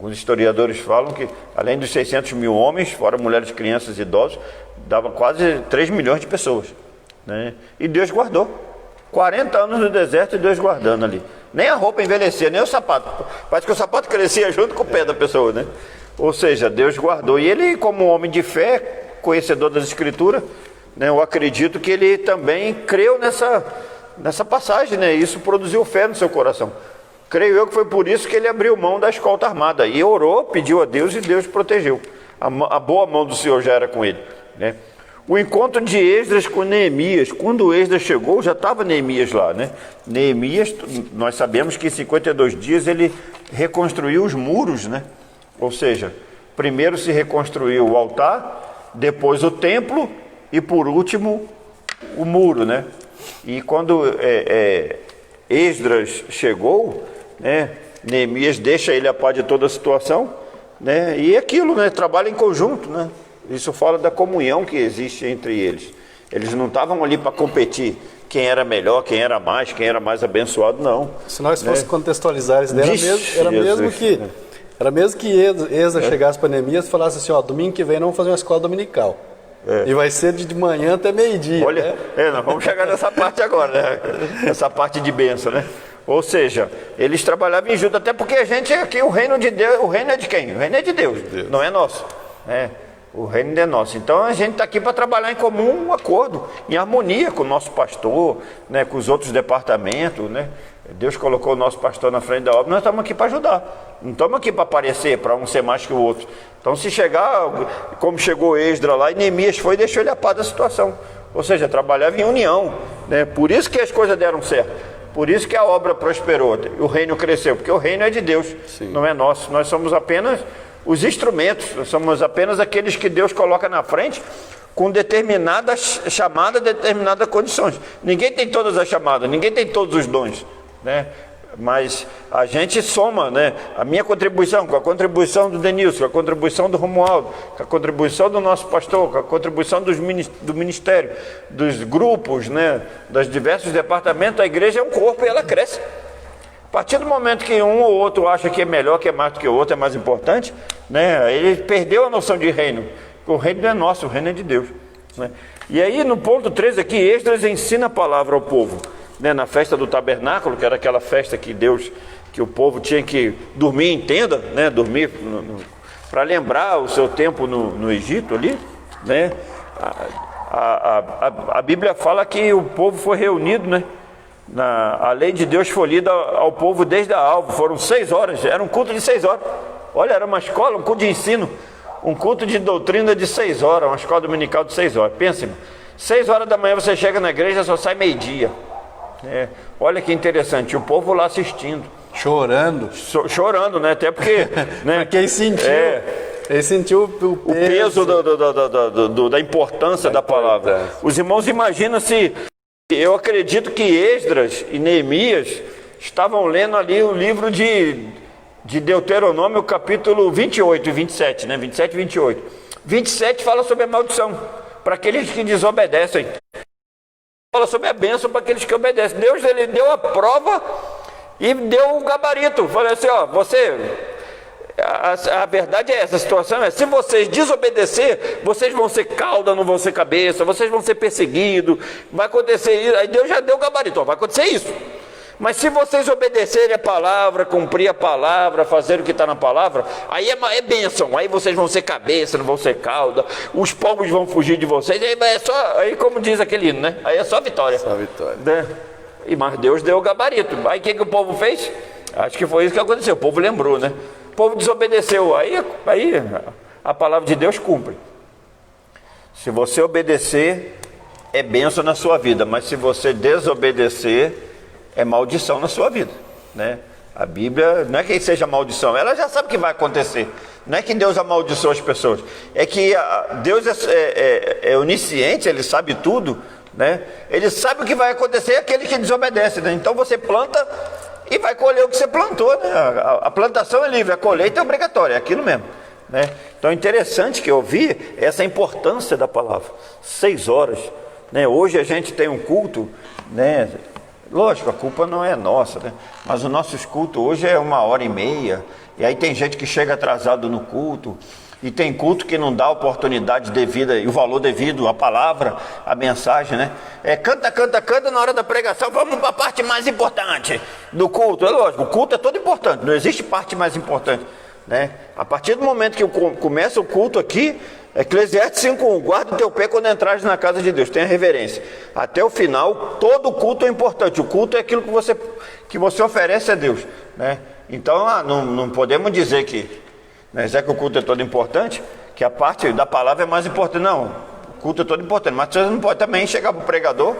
Alguns historiadores falam que, além dos 600 mil homens, fora mulheres, crianças e idosos, dava quase 3 milhões de pessoas, né? E Deus guardou. 40 anos no deserto e Deus guardando ali. Nem a roupa envelhecia, nem o sapato. Parece que o sapato crescia junto com o pé da pessoa, né? Ou seja, Deus guardou. E ele, como homem de fé, conhecedor das Escrituras, né, eu acredito que ele também creu nessa passagem, né? Isso produziu fé no seu coração. Creio eu que foi por isso que ele abriu mão da escolta armada e orou, pediu a Deus e Deus protegeu. A boa mão do Senhor já era com ele, né? O encontro de Esdras com Neemias, quando Esdras chegou, já estava Neemias lá, né? Neemias, nós sabemos que em 52 dias ele reconstruiu os muros, né? Ou seja, primeiro se reconstruiu o altar, depois o templo e por último o muro, né? E quando Esdras chegou, né, Neemias deixa ele a par de toda a situação, né? E aquilo, né? Trabalha em conjunto, né? Isso fala da comunhão que existe entre eles. Eles não estavam ali para competir quem era melhor, quem era mais abençoado, não. Se nós fosse contextualizar isso, era mesmo que Esdras chegasse para Neemias e falasse assim, ó, domingo que vem nós vamos fazer uma escola dominical. E vai ser de manhã até meio-dia. Olha, né? Nós vamos chegar nessa parte agora, né? Essa parte de bênção, né? Ou seja, eles trabalhavam em junto, até porque a gente aqui, o reino de Deus, o reino é de quem? O reino é de Deus. Não é nosso, né? O reino é nosso. Então a gente está aqui para trabalhar em comum um acordo, em harmonia com o nosso pastor, né, com os outros departamentos, né? Deus colocou o nosso pastor na frente da obra, nós estamos aqui para ajudar. Não estamos aqui para aparecer, para um ser mais que o outro. Então se chegar, como chegou Esdras lá, e Neemias foi e deixou ele a par da situação. Ou seja, trabalhava em união, né? Por isso que as coisas deram certo. Por isso que a obra prosperou, o reino cresceu, porque o reino é de Deus, não é nosso. Nós somos apenas os instrumentos, nós somos apenas aqueles que Deus coloca na frente com determinada chamada, determinadas condições. Ninguém tem todas as chamadas, ninguém tem todos os dons, né? Mas a gente soma, né? A minha contribuição com a contribuição do Denilson, com a contribuição do Romualdo, com a contribuição do nosso pastor, com a contribuição do ministério, dos grupos, né? Dos diversos departamentos, a igreja é um corpo e ela cresce. A partir do momento que um ou outro acha que é melhor, que é mais do que o outro, é mais importante, né? Ele perdeu a noção de reino. O reino não é nosso, o reino é de Deus, né? E aí no ponto 13 aqui, Esdras ensina a palavra ao povo, né? Na festa do tabernáculo, que era aquela festa que o povo tinha que dormir em tenda, né? Dormir para lembrar o seu tempo no Egito ali, né? A Bíblia fala que o povo foi reunido, né? A lei de Deus foi lida ao povo desde a alva. Foram 6 horas, era um culto de 6 horas. Olha, era uma escola, um culto de ensino, um culto de doutrina de 6 horas, uma escola dominical de 6 horas. Pensa, 6 horas da manhã você chega na igreja, só sai meio-dia. Olha que interessante, o povo lá assistindo. Chorando. Chorando, né? Até porque... né? Porque ele sentiu o peso da importância da palavra. Os irmãos imaginam se... Eu acredito que Esdras e Neemias estavam lendo ali o livro de Deuteronômio, capítulo 28 e 27, né? 27 e 28. 27 fala sobre a maldição para aqueles que desobedecem. Fala sobre a bênção para aqueles que obedecem. Deus, ele deu a prova e deu o gabarito. Falei assim, ó, a verdade é essa, a situação é, se vocês desobedecer, vocês vão ser cauda, não vão ser cabeça, vocês vão ser perseguidos, vai acontecer isso. Aí Deus já deu o gabarito, ó, vai acontecer isso. Mas se vocês obedecerem a palavra, cumprir a palavra, fazer o que está na palavra, aí é bênção, aí vocês vão ser cabeça, não vão ser cauda, os povos vão fugir de vocês, aí como diz aquele hino, né? Aí é só vitória. Só vitória. Né? Mas Deus deu o gabarito. Aí o que o povo fez? Acho que foi isso que aconteceu, o povo lembrou, né? O povo desobedeceu, aí a palavra de Deus cumpre. Se você obedecer, é bênção na sua vida, mas se você desobedecer, é maldição na sua vida, né? A Bíblia não é que seja maldição, ela já sabe o que vai acontecer. Não é que Deus amaldiçoa as pessoas, é que Deus é onisciente, ele sabe tudo, né? Ele sabe o que vai acontecer, é aquele que desobedece, né? Então você planta e vai colher o que você plantou, né? A plantação é livre, a colheita é obrigatória, é aquilo mesmo, né? Então é interessante que eu vi essa importância da palavra. 6 horas, né? Hoje a gente tem um culto, né? Lógico, a culpa não é nossa, né? Mas o nosso culto hoje é 1h30, e aí tem gente que chega atrasado no culto, e tem culto que não dá a oportunidade devida e o valor devido à palavra, à mensagem, né? Canta na hora da pregação, vamos para a parte mais importante do culto. É lógico, o culto é todo importante, não existe parte mais importante, né? A partir do momento que começa o culto aqui, Eclesiastes 5:1, guarda o teu pé quando entrares na casa de Deus, tenha reverência. Até o final, todo culto é importante. O culto é aquilo que você oferece a Deus, né? Então, não podemos dizer que, né, já que o culto é todo importante, que a parte da palavra é mais importante. Não, o culto é todo importante, mas você não pode também chegar para o pregador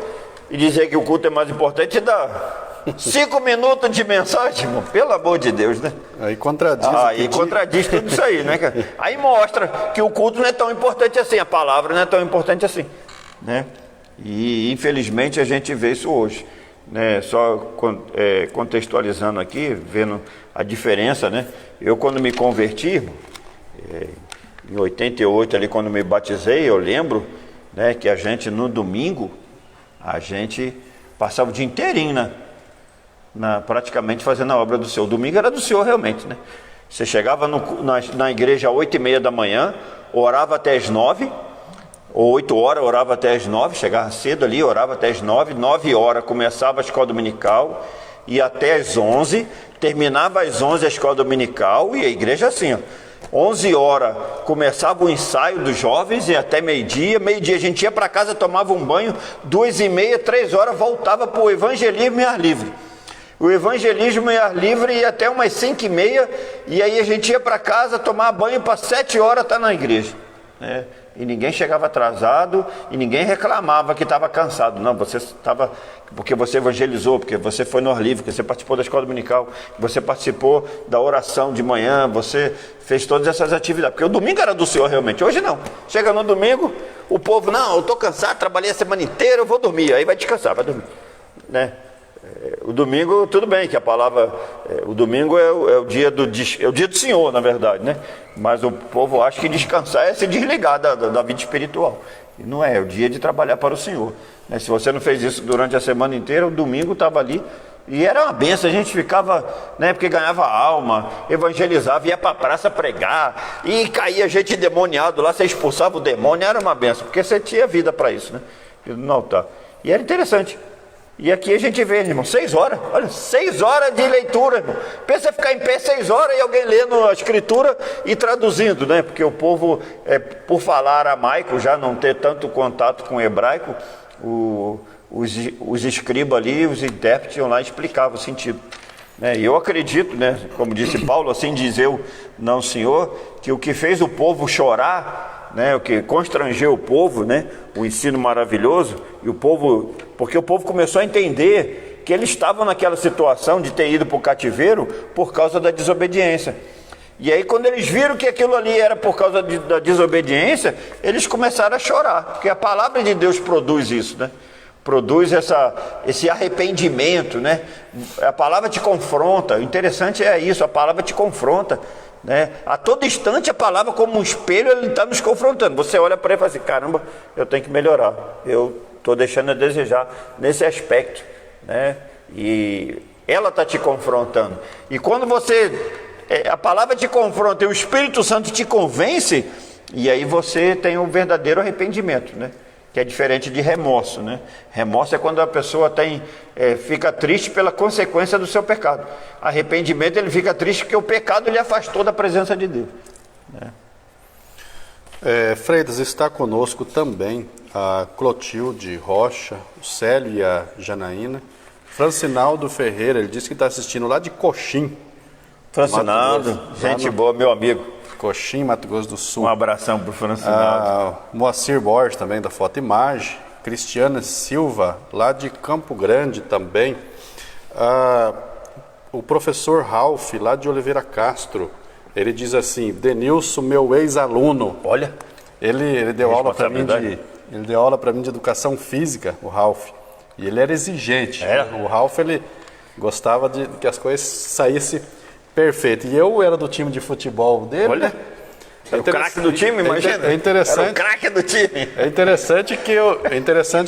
e dizer que o culto é mais importante e dar 5 minutos de mensagem, irmão, pelo amor de Deus, né? Aí contradiz. Aí contradiz tudo isso aí, né, cara? Aí mostra que o culto não é tão importante assim, a palavra não é tão importante assim, né? E infelizmente a gente vê isso hoje, né? Só contextualizando aqui, vendo a diferença, né? Eu quando me converti, irmão, em 88 ali quando me batizei, eu lembro, né, que a gente no domingo, a gente passava o dia inteirinho, praticamente fazendo a obra do Senhor. O domingo era do Senhor realmente, né? Você chegava na igreja às 8h30 da manhã, orava até as 9, ou 8 horas, orava até as 9, chegava cedo ali, orava até as 9, 9 horas começava a escola dominical, e até as 11, terminava às 11 a escola dominical, e a igreja assim, ó, 11 horas começava o ensaio dos jovens e até meio-dia a gente ia para casa, tomava um banho, 2h30, 3 horas voltava para o evangelismo e ar livre. O evangelismo e ar livre ia até umas 5h30, e aí a gente ia para casa tomar banho para 7 horas estar na igreja, né? E ninguém chegava atrasado e ninguém reclamava que estava cansado. Não, você estava porque você evangelizou, porque você foi no ar livre, porque você participou da escola dominical, você participou da oração de manhã, você fez todas essas atividades, porque o domingo era do Senhor realmente. Hoje não, chega no domingo, o povo, não, eu estou cansado, trabalhei a semana inteira, eu vou dormir. Aí vai descansar, vai dormir, né? O domingo, tudo bem que a palavra, o domingo é o dia do Senhor, na verdade, né? Mas o povo acha que descansar é se desligar da vida espiritual. E não é o dia de trabalhar para o Senhor, né? Se você não fez isso durante a semana inteira, o domingo estava ali, e era uma benção, a gente ficava, né, porque ganhava alma, evangelizava, ia para a praça pregar, e caía gente endemoniado lá, você expulsava o demônio, era uma benção, porque você tinha vida para isso, né? No altar. E era interessante. E aqui a gente vê, irmão, 6 horas, olha, 6 horas de leitura, irmão. Pensa ficar em pé 6 horas e alguém lendo a escritura e traduzindo, né? Porque o povo, por falar aramaico, já não ter tanto contato com o hebraico, os escribas ali, os intérpretes iam lá e explicavam o sentido, né? E eu acredito, né, como disse Paulo, assim diz eu, não Senhor, que o que fez o povo chorar, né, o que constrangeu o povo, né, o ensino maravilhoso, e o povo, porque o povo começou a entender que eles estavam naquela situação de ter ido para o cativeiro por causa da desobediência. E aí quando eles viram que aquilo ali era por causa da desobediência, eles começaram a chorar, porque a palavra de Deus produz isso, né? Produz esse arrependimento, né? A palavra te confronta, o interessante é isso, a palavra te confronta, né? A todo instante a palavra, como um espelho, ele está nos confrontando. Você olha para ele e fala assim, caramba, eu tenho que melhorar, eu estou deixando a desejar nesse aspecto, né? E ela está te confrontando, e quando a palavra te confronta e o Espírito Santo te convence, e aí você tem um verdadeiro arrependimento, né? Que é diferente de remorso, né? Remorso é quando a pessoa fica triste pela consequência do seu pecado. Arrependimento, ele fica triste porque o pecado lhe afastou da presença de Deus, né? Freitas, está conosco também a Clotilde Rocha, o Célio e a Janaína. Francinaldo Ferreira, ele disse que está assistindo lá de Coxim. Francinaldo, gente boa, meu amigo. Coxim, Mato Grosso do Sul. Um abração para o Francinaldo. Moacir Borges também, da Foto Imagem. Cristiana Silva, lá de Campo Grande também. O professor Ralph, lá de Oliveira Castro, ele diz assim, Denilson, meu ex-aluno. Olha, ele deu aula para mim de educação física, o Ralph. E ele era exigente. O Ralph, ele gostava de que as coisas saíssem perfeito. E eu era do time de futebol dele, olha, né? Era o craque do time, imagina. É interessante. Era o craque do time. É interessante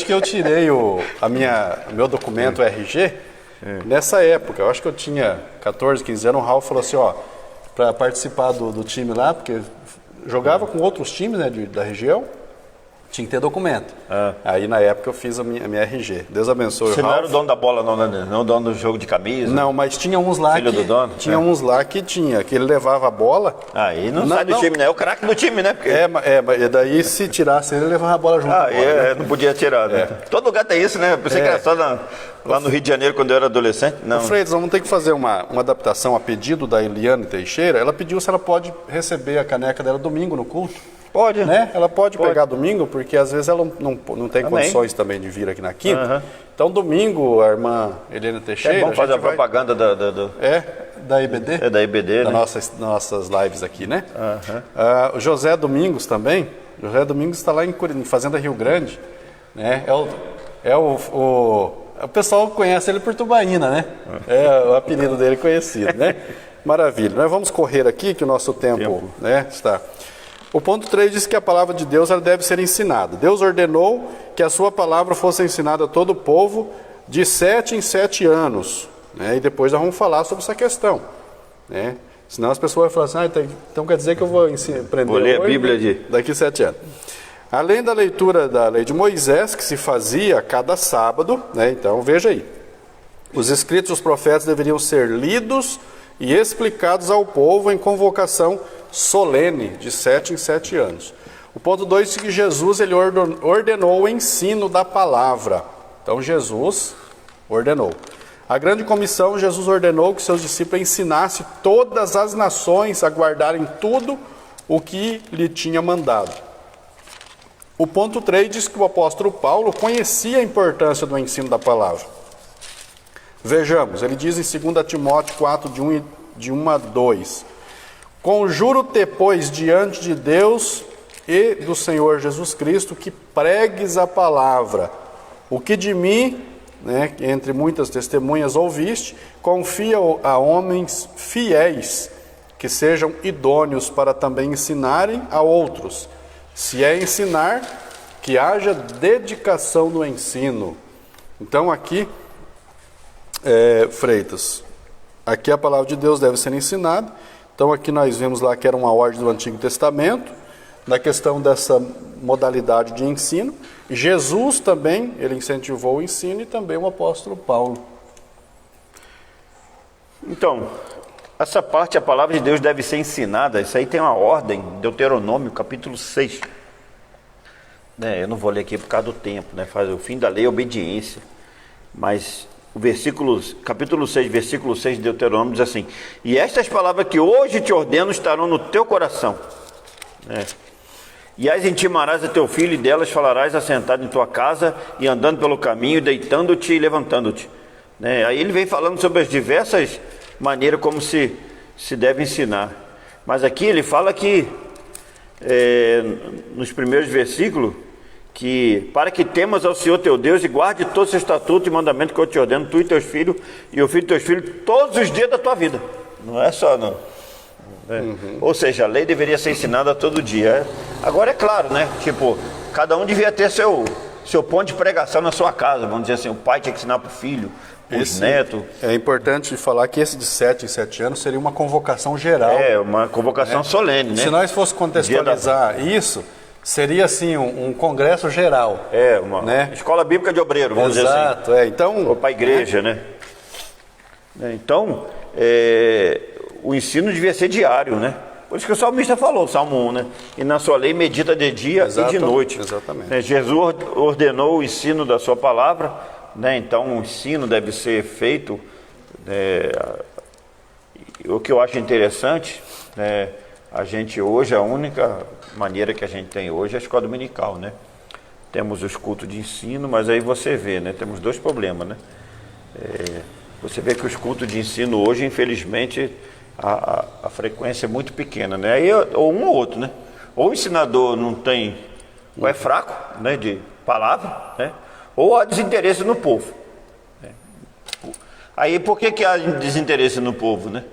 que eu tirei o meu documento RG nessa época. Eu acho que eu tinha 14, 15 anos. O Ralf falou assim, ó, para participar do time lá, porque jogava com outros times, né, da região, tinha que ter documento. Aí na época eu fiz a minha RG. Deus abençoe. Você não era o dono da bola, não, né? Não o dono do jogo de camisa? Não, mas tinha uns lá Filho do dono? uns lá que ele levava a bola. Aí não sai do time, né? É o craque do time, né? Porque... mas daí se tirasse ele levava a bola junto. Não podia tirar, né? Todo lugar tem isso, né? Eu pensei que era só lá no Rio de Janeiro, quando eu era adolescente. Não. Freitas, vamos ter que fazer uma adaptação a pedido da Eliane Teixeira. Ela pediu se ela pode receber a caneca dela domingo no culto. Pode. Né? Ela pode pegar domingo, porque às vezes ela não tem condições também de vir aqui na quinta. Então, domingo, a irmã Eliane Teixeira... Vamos fazer a propaganda da IBD? É da IBD, das né? nossas lives aqui, né? O José Domingos também. O José Domingos está lá em Fazenda Rio Grande. Né? O pessoal conhece ele por Tubaína, né? É o apelido dele conhecido, né? Maravilha. Nós vamos correr aqui, que o nosso tempo. Né, está... O ponto 3 diz que a palavra de Deus ela deve ser ensinada. Deus ordenou que a sua palavra fosse ensinada a todo o povo de 7 em 7 anos. Né? E depois nós vamos falar sobre essa questão. Né? Senão as pessoas vão falar assim, então quer dizer que eu vou aprender vou ler a Bíblia daqui a 7 anos. Além da leitura da lei de Moisés, que se fazia a cada sábado, né? Então veja aí, os escritos dos profetas deveriam ser lidos e explicados ao povo em convocação solene, de 7 em 7 anos. O ponto 2 diz que Jesus ele ordenou o ensino da palavra. Então Jesus ordenou. A grande comissão, Jesus ordenou que seus discípulos ensinassem todas as nações a guardarem tudo o que lhe tinha mandado. O ponto 3 diz que o apóstolo Paulo conhecia a importância do ensino da palavra. Vejamos, ele diz em 2 Timóteo 4, de 1 a 2: Conjuro-te, pois, diante de Deus e do Senhor Jesus Cristo, que pregues a palavra. O que de mim, né, entre muitas testemunhas ouviste, confia a homens fiéis, que sejam idôneos para também ensinarem a outros. Se é ensinar, que haja dedicação no ensino. Então aqui, Freitas, aqui a palavra de Deus deve ser ensinada. Então aqui nós vemos lá que era uma ordem do Antigo Testamento, na questão dessa modalidade de ensino. Jesus também, ele incentivou o ensino, e também o apóstolo Paulo. Então, essa parte, a palavra de Deus deve ser ensinada, isso aí tem uma ordem, Deuteronômio, capítulo 6. Eu não vou ler aqui por causa do tempo, né? Faz o fim da lei, a obediência. Mas o capítulo 6, versículo 6 de Deuteronômio diz assim: e estas palavras que hoje te ordeno estarão no teu coração. E as intimarás a teu filho, e delas falarás assentado em tua casa, e andando pelo caminho, deitando-te e levantando-te. Aí ele vem falando sobre as diversas maneiras como se deve ensinar. Mas aqui ele fala que, nos primeiros versículos, que para que temas ao Senhor teu Deus e guarde todos os seus estatutos e mandamentos que eu te ordeno, tu e teus filhos, e o filho de teus filhos, todos os dias da tua vida. Não é só, não. Ou seja, a lei deveria ser ensinada todo dia. Agora é claro, né? Tipo, cada um devia ter seu ponto de pregação na sua casa. Vamos dizer assim, o pai tinha que ensinar para o filho, para os netos. É importante falar que esse de 7 em 7 anos seria uma convocação geral. Uma convocação solene, né? Se nós fosse contextualizar isso, seria assim um congresso geral. Uma escola bíblica de obreiro, vamos dizer assim. Exato, então... Ou para a igreja, né? Então, o ensino devia ser diário, né? Por isso que o salmista falou, Salmo 1, né? E na sua lei medita de dia e de noite. Exatamente. Jesus ordenou o ensino da sua palavra, né? Então o ensino deve ser feito. O que eu acho interessante, a gente hoje, a única maneira que a gente tem hoje é a escola dominical, né? Temos os cultos de ensino, mas aí você vê, né? Temos dois problemas, né? Você vê que os cultos de ensino hoje, infelizmente, a frequência é muito pequena, né? Aí, ou um ou outro, né? Ou o ensinador não tem, ou é fraco, né, de palavra, né? Ou há desinteresse no povo. Aí por que há desinteresse no povo, né?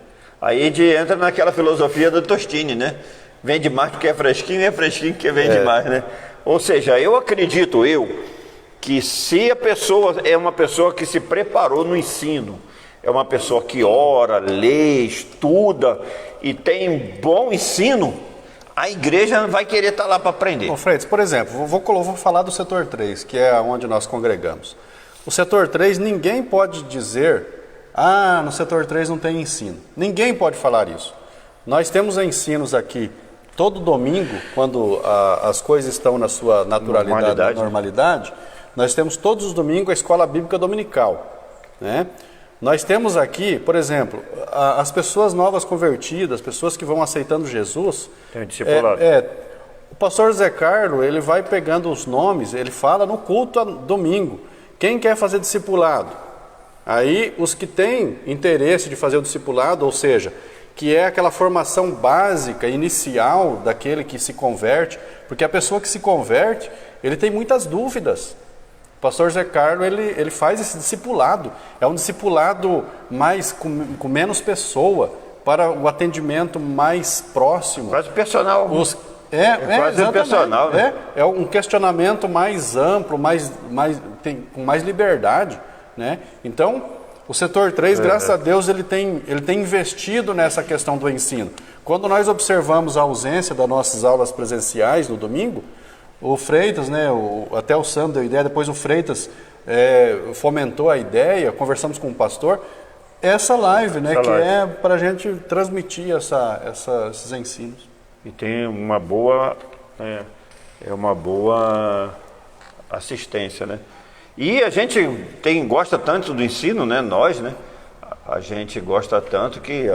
Aí a gente entra naquela filosofia do Tostini, né? vende mais porque é fresquinho, e é fresquinho porque vende mais, né? Ou seja, eu acredito, que se a pessoa é uma pessoa que se preparou no ensino, é uma pessoa que ora, lê, estuda e tem bom ensino, a igreja vai querer estar lá para aprender. Bom, Freitas, por exemplo, vou falar do setor 3, que é onde nós congregamos. O setor 3, ninguém pode dizer, no setor 3 não tem ensino. Ninguém pode falar isso. Nós temos ensinos aqui todo domingo, quando as coisas estão na sua naturalidade, normalidade, nós temos todos os domingos a escola bíblica dominical, né? Nós temos aqui, por exemplo, as pessoas novas convertidas, as pessoas que vão aceitando Jesus. Tem um discipulado. O pastor Zé Carlos, ele vai pegando os nomes, ele fala no culto domingo. Quem quer fazer discipulado? Aí os que têm interesse de fazer o discipulado, ou seja, que é aquela formação básica, inicial daquele que se converte, porque a pessoa que se converte, ele tem muitas dúvidas. O pastor Zé Carlos, ele faz esse discipulado, é um discipulado mais com menos pessoa, para o atendimento mais próximo. Quase personal. Quase um personal, né? É um questionamento mais amplo, com mais liberdade, né? Então, o setor 3, graças a Deus, ele tem investido nessa questão do ensino. Quando nós observamos a ausência das nossas aulas presenciais no domingo, o Freitas, né, até o Sandro deu ideia, depois o Freitas fomentou a ideia, conversamos com o pastor, essa live, né, é para a gente transmitir esses ensinos. E tem uma boa, uma boa assistência, né? E a gente gosta tanto do ensino, né? Nós, né? A gente gosta tanto que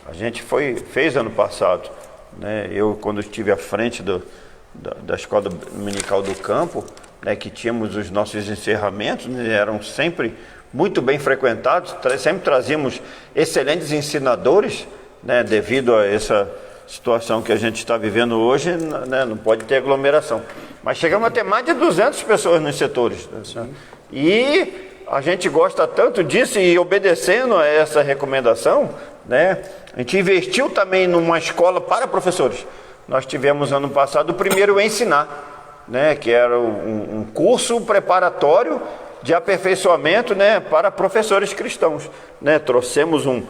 a gente fez ano passado, né? Eu, quando estive à frente da escola dominical do campo, né? Que tínhamos os nossos encerramentos, né? Eram sempre muito bem frequentados, sempre trazíamos excelentes ensinadores, né? Devido a essa situação que a gente está vivendo hoje, né? Não pode ter aglomeração. Mas chegamos a ter mais de 200 pessoas nos setores. Né? E a gente gosta tanto disso, e obedecendo a essa recomendação, né? A gente investiu também numa escola para professores. Nós tivemos ano passado o primeiro Ensinar, né? Que era um curso preparatório de aperfeiçoamento, né? Para professores cristãos. Né? Trouxemos um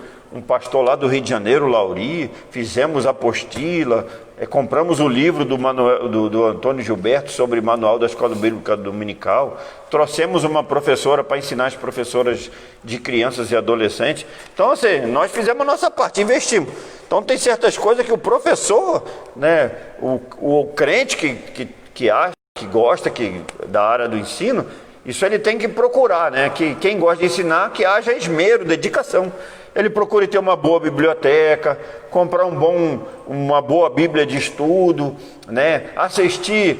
pastor lá do Rio de Janeiro, Lauri, fizemos apostila, compramos o livro do Antônio Gilberto sobre Manual da Escola Bíblica Dominical, trouxemos uma professora para ensinar as professoras de crianças e adolescentes. Então, assim, nós fizemos a nossa parte, investimos. Então, tem certas coisas que o professor, né, o crente que acha, que gosta da área do ensino, isso ele tem que procurar, né? Que quem gosta de ensinar, que haja esmero, dedicação. Ele procura ter uma boa biblioteca, comprar uma boa bíblia de estudo, né? Assistir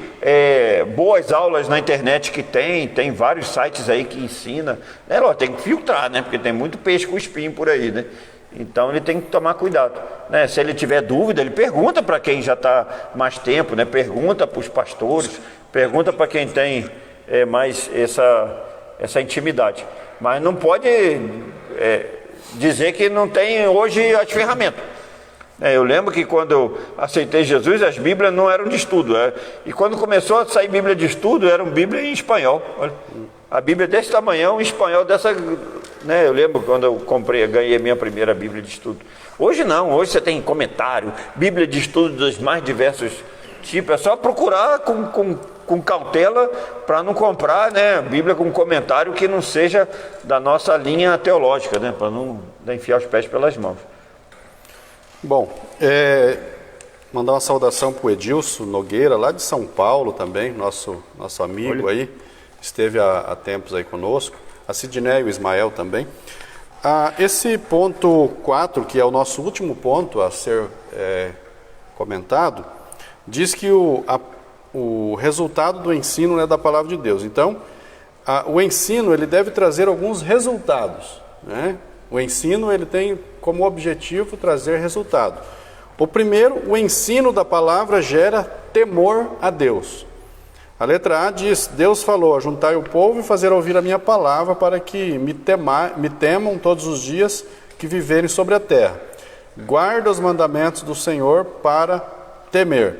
boas aulas na internet que tem vários sites aí que ensina. Né? Tem que filtrar, né? Porque tem muito peixe com espinho por aí, né? Então ele tem que tomar cuidado, né? Se ele tiver dúvida, ele pergunta para quem já está mais tempo, né? Pergunta para os pastores, pergunta para quem tem mais essa intimidade. Mas não pode dizer que não tem hoje as ferramentas. Eu lembro que quando eu aceitei Jesus, as Bíblias não eram de estudo. E quando começou a sair Bíblia de estudo, eram Bíblia em espanhol. Olha, a Bíblia desse tamanhão, em espanhol dessa... Né? Eu lembro quando eu ganhei a minha primeira Bíblia de estudo. Hoje não, hoje você tem comentário, Bíblia de estudo dos mais diversos tipos. É só procurar com cautela para não comprar, né, Bíblia com comentário que não seja da nossa linha teológica, né, para não enfiar os pés pelas mãos. Bom, mandar uma saudação para o Edilson Nogueira, lá de São Paulo também, nosso amigo. Olha. Aí, esteve há tempos aí conosco, a Sidney e o Ismael também. Esse ponto 4, que é o nosso último ponto a ser comentado, diz que o resultado do ensino é da palavra de Deus. Então, o ensino ele deve trazer alguns resultados, né? O ensino ele tem como objetivo trazer resultado. O primeiro, o ensino da palavra gera temor a Deus. A letra A diz: Deus falou, ajuntai o povo e fazer ouvir a minha palavra para que me temam todos os dias que viverem sobre a terra. Guarda os mandamentos do Senhor para temer.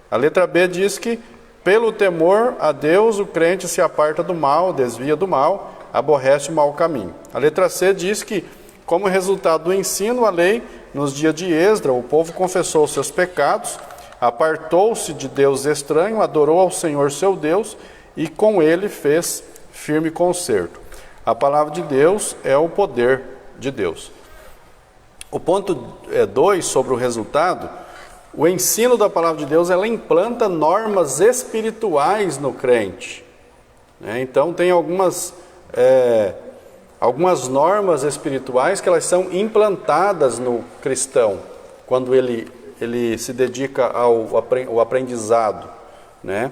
A letra B diz que, pelo temor a Deus, o crente se aparta do mal, desvia do mal, aborrece o mau caminho. A letra C diz que, como resultado do ensino, a lei, nos dias de Esdras, o povo confessou seus pecados, apartou-se de Deus estranho, adorou ao Senhor seu Deus e com ele fez firme concerto. A palavra de Deus é o poder de Deus. O ponto 2 sobre o resultado, o ensino da palavra de Deus, ela implanta normas espirituais no crente. Então tem algumas normas espirituais que elas são implantadas no cristão, quando ele se dedica ao aprendizado, né?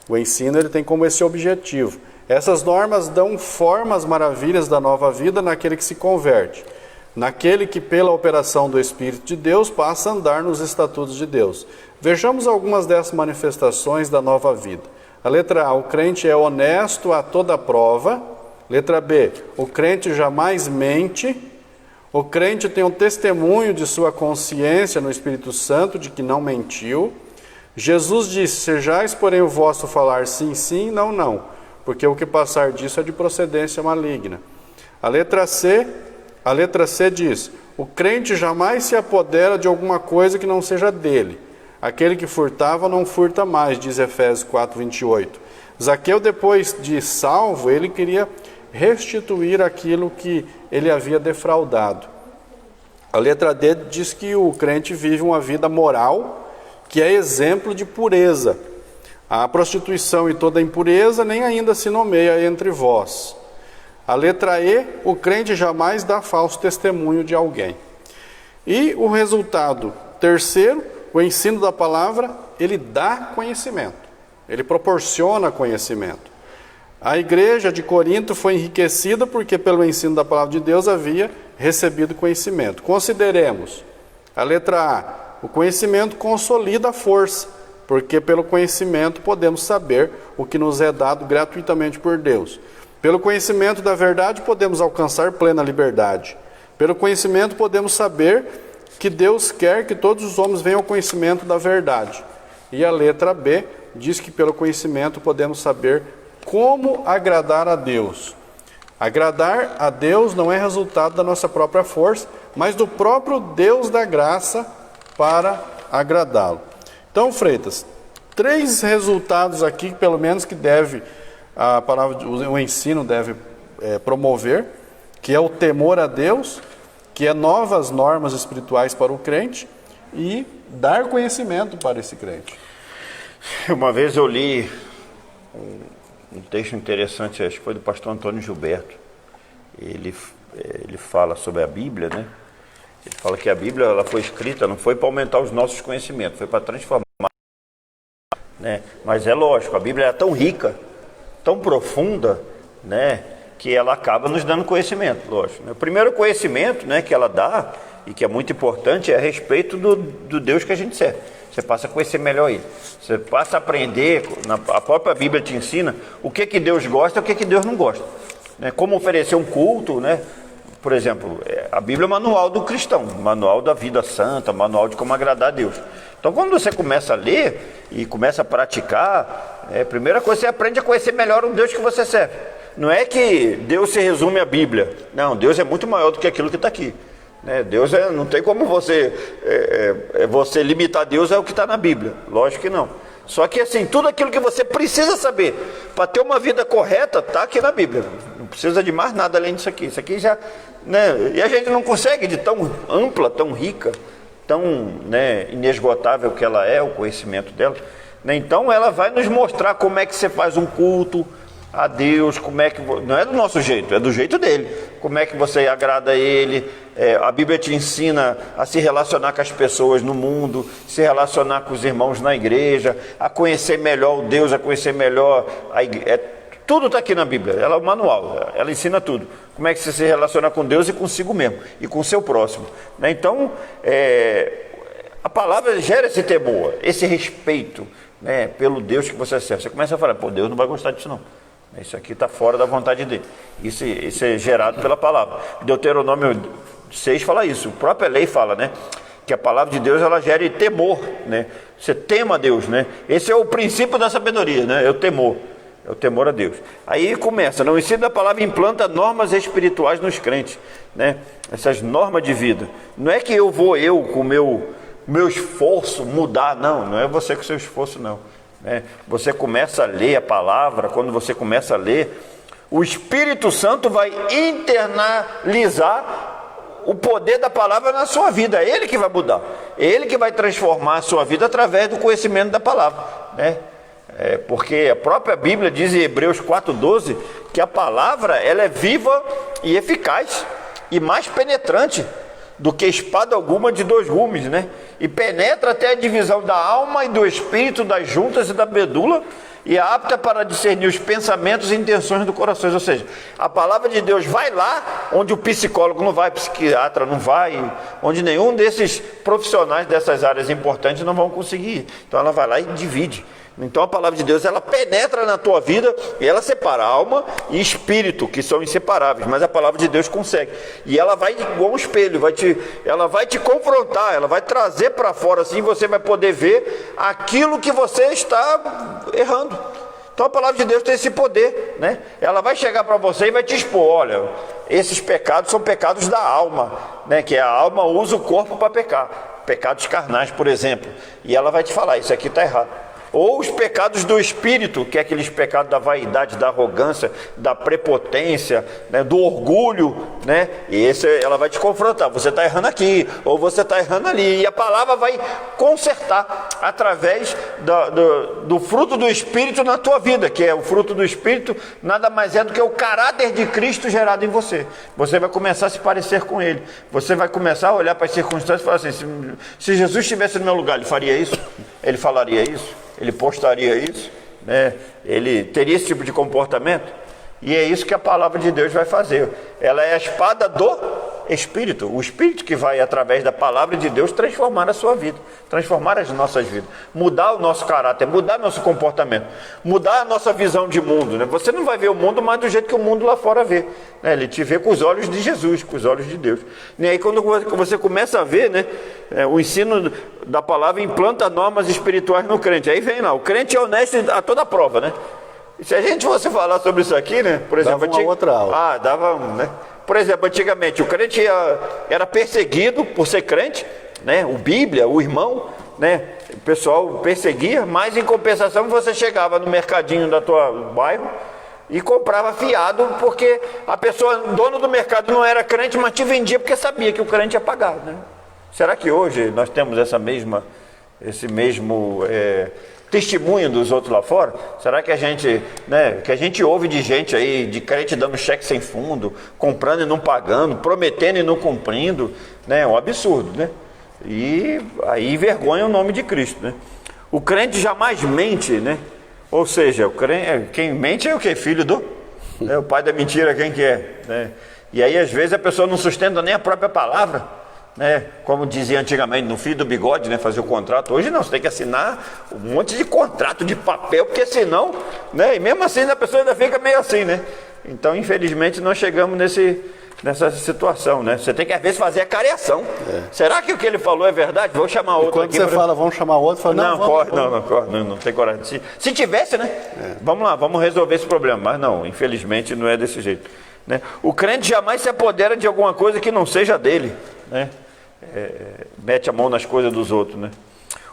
O ensino ele tem como esse objetivo. Essas normas dão forma às maravilhas da nova vida naquele que se converte, naquele que pela operação do Espírito de Deus passa a andar nos estatutos de Deus. Vejamos algumas dessas manifestações da nova vida. A letra A, o crente é honesto a toda prova. Letra B, o crente jamais mente. O crente tem um testemunho de sua consciência no Espírito Santo de que não mentiu. Jesus disse, sejais porém o vosso falar sim, sim, não, não, porque o que passar disso é de procedência maligna. A letra C diz, o crente jamais se apodera de alguma coisa que não seja dele. Aquele que furtava não furta mais, diz Efésios 4:28. Zaqueu, depois de salvo, ele queria restituir aquilo que ele havia defraudado. A letra D diz que o crente vive uma vida moral, que é exemplo de pureza. A prostituição e toda impureza nem ainda se nomeia entre vós. A letra E, o crente jamais dá falso testemunho de alguém. E o resultado terceiro, o ensino da palavra, ele dá conhecimento, ele proporciona conhecimento. A igreja de Corinto foi enriquecida porque pelo ensino da palavra de Deus havia recebido conhecimento. Consideremos a letra A, o conhecimento consolida a força, porque pelo conhecimento podemos saber o que nos é dado gratuitamente por Deus. Pelo conhecimento da verdade podemos alcançar plena liberdade. Pelo conhecimento podemos saber que Deus quer que todos os homens venham ao conhecimento da verdade. E a letra B diz que pelo conhecimento podemos saber como agradar a Deus. Agradar a Deus não é resultado da nossa própria força, mas do próprio Deus da graça para agradá-lo. Então, Freitas, 3 resultados aqui, pelo menos, que o ensino deve promover, que é o temor a Deus, que é novas normas espirituais para o crente e dar conhecimento para esse crente. Uma vez eu li um texto interessante, acho que foi do pastor Antônio Gilberto. Ele fala sobre a Bíblia, né? Ele fala que a Bíblia ela foi escrita, não foi para aumentar os nossos conhecimentos, foi para transformar, né? Mas é lógico, a Bíblia é tão rica, tão profunda, né, que ela acaba nos dando conhecimento, lógico. O primeiro conhecimento, né, que ela dá, e que é muito importante, é a respeito do Deus que a gente serve. Você passa a conhecer melhor Ele. Você passa a aprender, a própria Bíblia te ensina o que Deus gosta e o que Deus não gosta. Né? Como oferecer um culto, né? Por exemplo, a Bíblia é o manual do cristão, manual da vida santa, manual de como agradar a Deus. Então, quando você começa a ler e começa a praticar, a primeira coisa, você aprende a conhecer melhor o Deus que você serve. Não é que Deus se resume à Bíblia. Não, Deus é muito maior do que aquilo que está aqui. Deus não tem como você limitar Deus ao que está na Bíblia. Lógico que não. Só que assim, tudo aquilo que você precisa saber para ter uma vida correta está aqui na Bíblia. Não precisa de mais nada além disso aqui. Isso aqui já, né? E a gente não consegue, de tão ampla, tão rica, tão, né, inesgotável que ela é, o conhecimento dela, né? Então ela vai nos mostrar como é que você faz um culto a Deus, como é que não é do nosso jeito, é do jeito dele. Como é que você agrada a Ele? A Bíblia te ensina a se relacionar com as pessoas no mundo, se relacionar com os irmãos na igreja, a conhecer melhor o Deus, a conhecer melhor a igreja. Tudo está aqui na Bíblia. Ela é o manual, ela ensina tudo. Como é que você se relaciona com Deus e consigo mesmo e com o seu próximo, né? Então, a palavra gera esse temor, esse respeito, né, pelo Deus que você serve. Você começa a falar, pô, Deus não vai gostar disso não. Isso aqui está fora da vontade dele. Isso é gerado pela palavra. Deuteronômio 6 fala isso. A própria lei fala, né, Que a palavra de Deus, ela gere temor, né? Você tema a Deus, né? Esse é o princípio da sabedoria, né? É o temor a Deus. Aí começa, o ensino da palavra implanta normas espirituais nos crentes, né? Essas normas de vida. Não é que eu com o meu esforço mudar, não é você com o seu esforço, não. Né? Você começa a ler a palavra, quando você começa a ler, o Espírito Santo vai internalizar o poder da palavra na sua vida. É Ele que vai mudar, é Ele que vai transformar a sua vida através do conhecimento da palavra, né? Porque a própria Bíblia diz em Hebreus 4,12 que a palavra, ela é viva e eficaz e mais penetrante do que espada alguma de 2 gumes, né? E penetra até a divisão da alma e do espírito, das juntas e da medula, e é apta para discernir os pensamentos e intenções do coração. Ou seja, a palavra de Deus vai lá onde o psicólogo não vai, o psiquiatra não vai, onde nenhum desses profissionais dessas áreas importantes não vão conseguir. Então ela vai lá e divide. Então a palavra de Deus, ela penetra na tua vida e ela separa alma e espírito, que são inseparáveis, mas a palavra de Deus consegue. E ela vai igual um espelho, ela vai te confrontar, ela vai trazer para fora, assim você vai poder ver aquilo que você está errando. Então a palavra de Deus tem esse poder, né? Ela vai chegar para você e vai te expor, olha, esses pecados são pecados da alma, né? Que a alma usa o corpo para pecar, pecados carnais, por exemplo. E ela vai te falar, isso aqui está errado. Ou os pecados do espírito, que é aqueles pecados da vaidade, da arrogância, da prepotência, né, do orgulho, né? E ela vai te confrontar, você está errando aqui, ou você está errando ali. E a palavra vai consertar através do fruto do Espírito na tua vida, que é o fruto do Espírito, nada mais é do que o caráter de Cristo gerado em você. Você vai começar a se parecer com Ele. Você vai começar a olhar para as circunstâncias e falar assim, se Jesus estivesse no meu lugar, Ele faria isso? Ele falaria isso? Ele postaria isso, né? Ele teria esse tipo de comportamento? E é isso que a palavra de Deus vai fazer. Ela é a espada do Espírito, o Espírito que vai, através da palavra de Deus, transformar a sua vida, transformar as nossas vidas, mudar o nosso caráter, mudar nosso comportamento, mudar a nossa visão de mundo, né? Você não vai ver o mundo mais do jeito que o mundo lá fora vê, né? Ele te vê com os olhos de Jesus, com os olhos de Deus. E aí quando você começa a ver, né, o ensino da palavra implanta normas espirituais no crente. Aí vem lá, o crente é honesto a toda prova, né? Se a gente fosse falar sobre isso aqui, né? Por exemplo, dava uma outra aula. Dava, né? Por exemplo, antigamente o crente era perseguido por ser crente, né? O Bíblia, o irmão, né? O pessoal perseguia, mas em compensação você chegava no mercadinho da tua bairro e comprava fiado, porque a pessoa, dono do mercado, não era crente, mas te vendia porque sabia que o crente ia pagar, né? Será que hoje nós temos esse mesmo testemunho dos outros lá fora? Será que a gente ouve de gente aí, de crente dando cheque sem fundo, comprando e não pagando, prometendo e não cumprindo, né? É um absurdo, né? E aí envergonha o nome de Cristo, né? O crente jamais mente, né? Ou seja, quem mente é o quê? Filho do... o pai da mentira, quem que é? Né? E aí às vezes a pessoa não sustenta nem a própria palavra, né? Como dizia antigamente, no fio do bigode, né? Fazer o contrato. Hoje não, você tem que assinar um monte de contrato de papel, porque senão, né? E mesmo assim a pessoa ainda fica meio assim, né? Então infelizmente nós chegamos nessa situação, né? Você tem que às vezes fazer a careação. Será que o que ele falou é verdade? Vou chamar outro. Quando aqui você fala, vamos chamar outro, fala, não tem coragem. Se tivesse, né? Vamos lá, vamos resolver esse problema. Mas não, infelizmente não é desse jeito, né? O crente jamais se apodera de alguma coisa que não seja dele, né? Mete a mão nas coisas dos outros, né?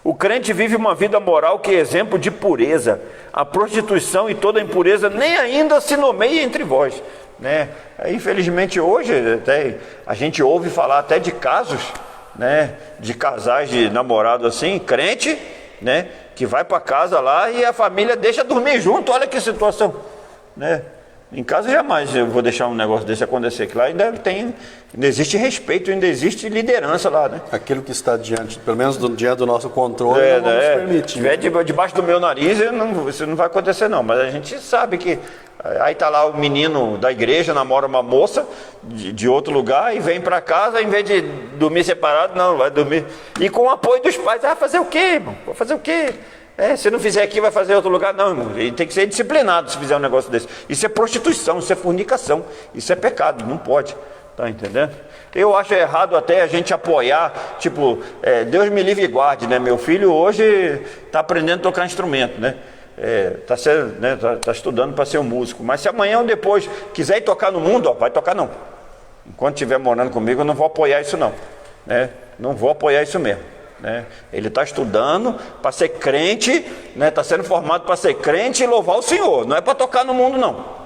O crente vive uma vida moral que é exemplo de pureza. A prostituição e toda a impureza nem ainda se nomeia entre vós, né? Infelizmente hoje até a gente ouve falar até de casos, né, de casais de namorado assim, crente, né, que vai para casa lá e a família deixa dormir junto. Olha que situação, né? Em casa jamais eu vou deixar um negócio desse acontecer, que lá ainda existe respeito, ainda existe liderança lá, né? Aquilo que está diante, pelo menos diante do nosso controle, não vamos permitir. Se estiver debaixo do meu nariz, isso não vai acontecer não, mas a gente sabe que aí está lá o menino da igreja, namora uma moça de outro lugar e vem para casa, em vez de dormir separado, não, vai dormir. E com o apoio dos pais, fazer o quê, irmão? Vai fazer o quê? Se não fizer aqui, vai fazer em outro lugar. Não, irmão, ele tem que ser disciplinado se fizer um negócio desse. Isso é prostituição, isso é fornicação, isso é pecado, não pode. Tá entendendo? Eu acho errado até a gente apoiar, tipo, Deus me livre e guarde, né? Meu filho hoje está aprendendo a tocar instrumento, né? Tá estudando para ser um músico. Mas se amanhã ou depois quiser ir tocar no mundo, ó, vai tocar não. Enquanto estiver morando comigo, eu não vou apoiar isso não, né? Não vou apoiar isso mesmo, né? Ele está estudando para ser crente, né? Está sendo formado para ser crente e louvar o Senhor. Não é para tocar no mundo não.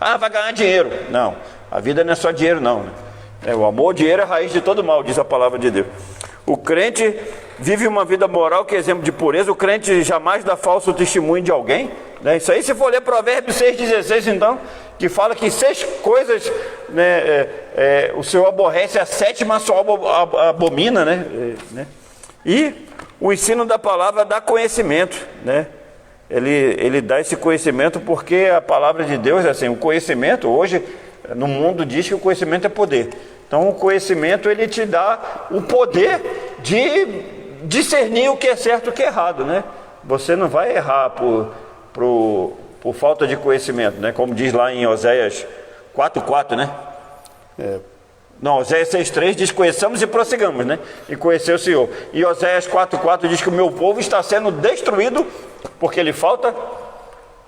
Ah, vai ganhar dinheiro. Não, a vida não é só dinheiro não, né? O amor, o dinheiro é a raiz de todo mal, diz a palavra de Deus. O crente vive uma vida moral que é exemplo de pureza. O crente jamais dá falso testemunho de alguém, né? Isso aí, se for ler Provérbios 6,16, então, que fala que 6 coisas, né, o Senhor aborrece, a 7ª só abomina, né? E o ensino da palavra dá conhecimento, né? Ele dá esse conhecimento porque a palavra de Deus é assim. O conhecimento hoje no mundo diz que o conhecimento é poder. Então o conhecimento ele te dá o poder de discernir o que é certo e o que é errado, né? Você não vai errar por falta de conhecimento, né? Como diz lá em Oséias 4:4, né? Não, Oséias 6:3 diz: conheçamos e prossigamos, né? E conhecer o Senhor. E Oséias 4:4 diz que o meu povo está sendo destruído porque lhe falta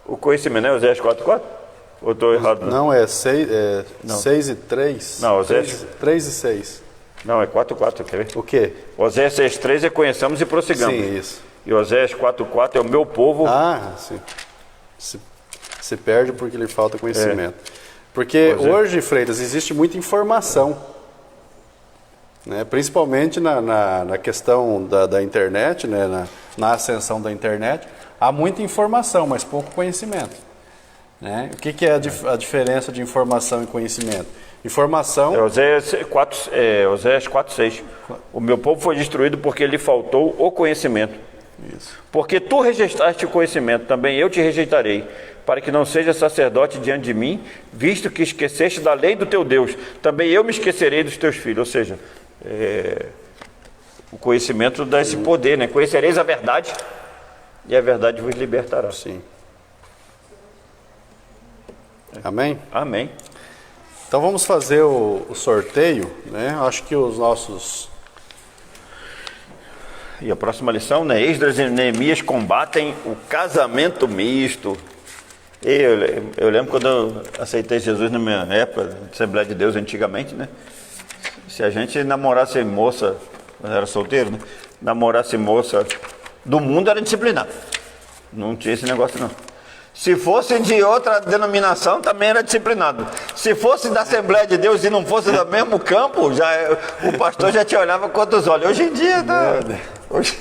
o conhecimento, né? Oséias 4:4? Ou estou errado? Não, é 6 e 3. Não, Oséias 3 e 6. Não, é 4:4, quer ver? O quê? Oséias 6:3 é conheçamos e prossigamos. Sim, isso. E Oséias 4:4 é o meu povo. Ah, sim. Se perde porque lhe falta conhecimento. Porque hoje, Freitas, existe muita informação, né? Principalmente na questão da internet, né? Na ascensão da internet, há muita informação, mas pouco conhecimento, né? O que é a diferença de informação e conhecimento? Informação... Oséias 4:6. O meu povo foi destruído porque lhe faltou o conhecimento. Isso. Porque tu rejeitaste o conhecimento, também eu te rejeitarei, para que não seja sacerdote diante de mim, visto que esqueceste da lei do teu Deus, também eu me esquecerei dos teus filhos. Ou seja, o conhecimento dá esse poder, né? Conhecereis a verdade e a verdade vos libertará. Sim. Amém? Amém. Então vamos fazer o sorteio, né? Acho que os nossos... E a próxima lição, né? Esdras e Neemias combatem o casamento misto. Eu lembro quando eu aceitei Jesus na minha época, na Assembleia de Deus antigamente, né? Se a gente namorasse moça, quando era solteiro, né? Namorasse moça do mundo, era disciplinado. Não tinha esse negócio não. Se fosse de outra denominação, também era disciplinado. Se fosse da Assembleia de Deus e não fosse do mesmo campo, o pastor já te olhava com outros olhos. Hoje em dia, hoje,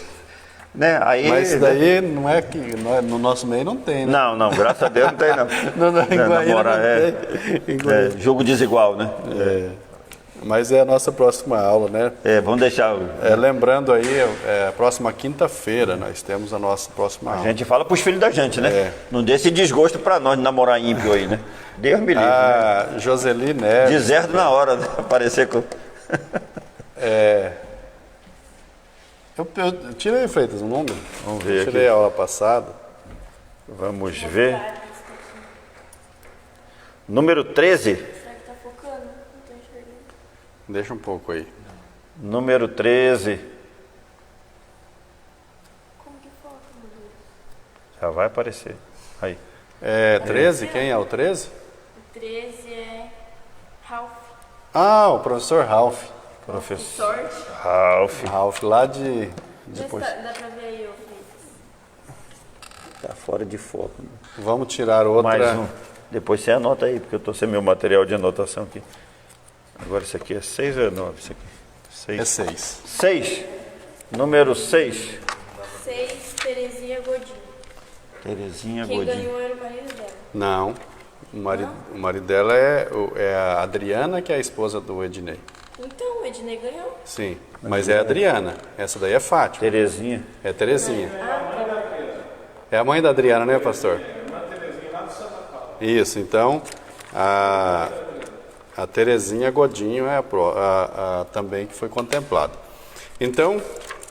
né? Aí, mas isso daí não é que no nosso meio não tem, né? Não, graças a Deus não tem não. Jogo desigual, né? Mas é a nossa próxima aula, né? Vamos deixar. Lembrando aí, próxima quinta-feira nós temos a nossa próxima aula. A gente fala para os filhos da gente, né? Não dê esse desgosto para nós de namorar ímpio aí, né? Deus me livre. Né? Joseli Neves. Deserto na hora, né? Aparecer com. Eu tirei, Freitas, um número. Vamos ver. Eu tirei a aula passada. Vamos ver. Número 13. Deixa um pouco aí. Número 13. Como que foca, meu Deus? Já vai aparecer. Aí. 13? Quem é o 13? O 13 é Ralph. Ah, o professor Ralph. Professor Sorte. Ralph, lá de Dá pra ver aí, ô Tá fora de foco. Né? Vamos tirar outra. Mais um. Depois você anota aí, porque eu estou sem meu material de anotação aqui. Agora isso aqui é 6 ou é 9? Isso aqui. 6. É 6. 6. Número 6. 6, Terezinha Godinho. Terezinha Quem Godinho. ganhou era o marido dela. Não. O marido dela é a Adriana, que é a esposa do Ednei. Então, o Ednei ganhou. Sim, mas é a Adriana. Essa daí é Fátima. Terezinha. É Terezinha. É a mãe da Adriana, né, pastor? Isso, então a Terezinha Godinho é também que foi contemplada. Então,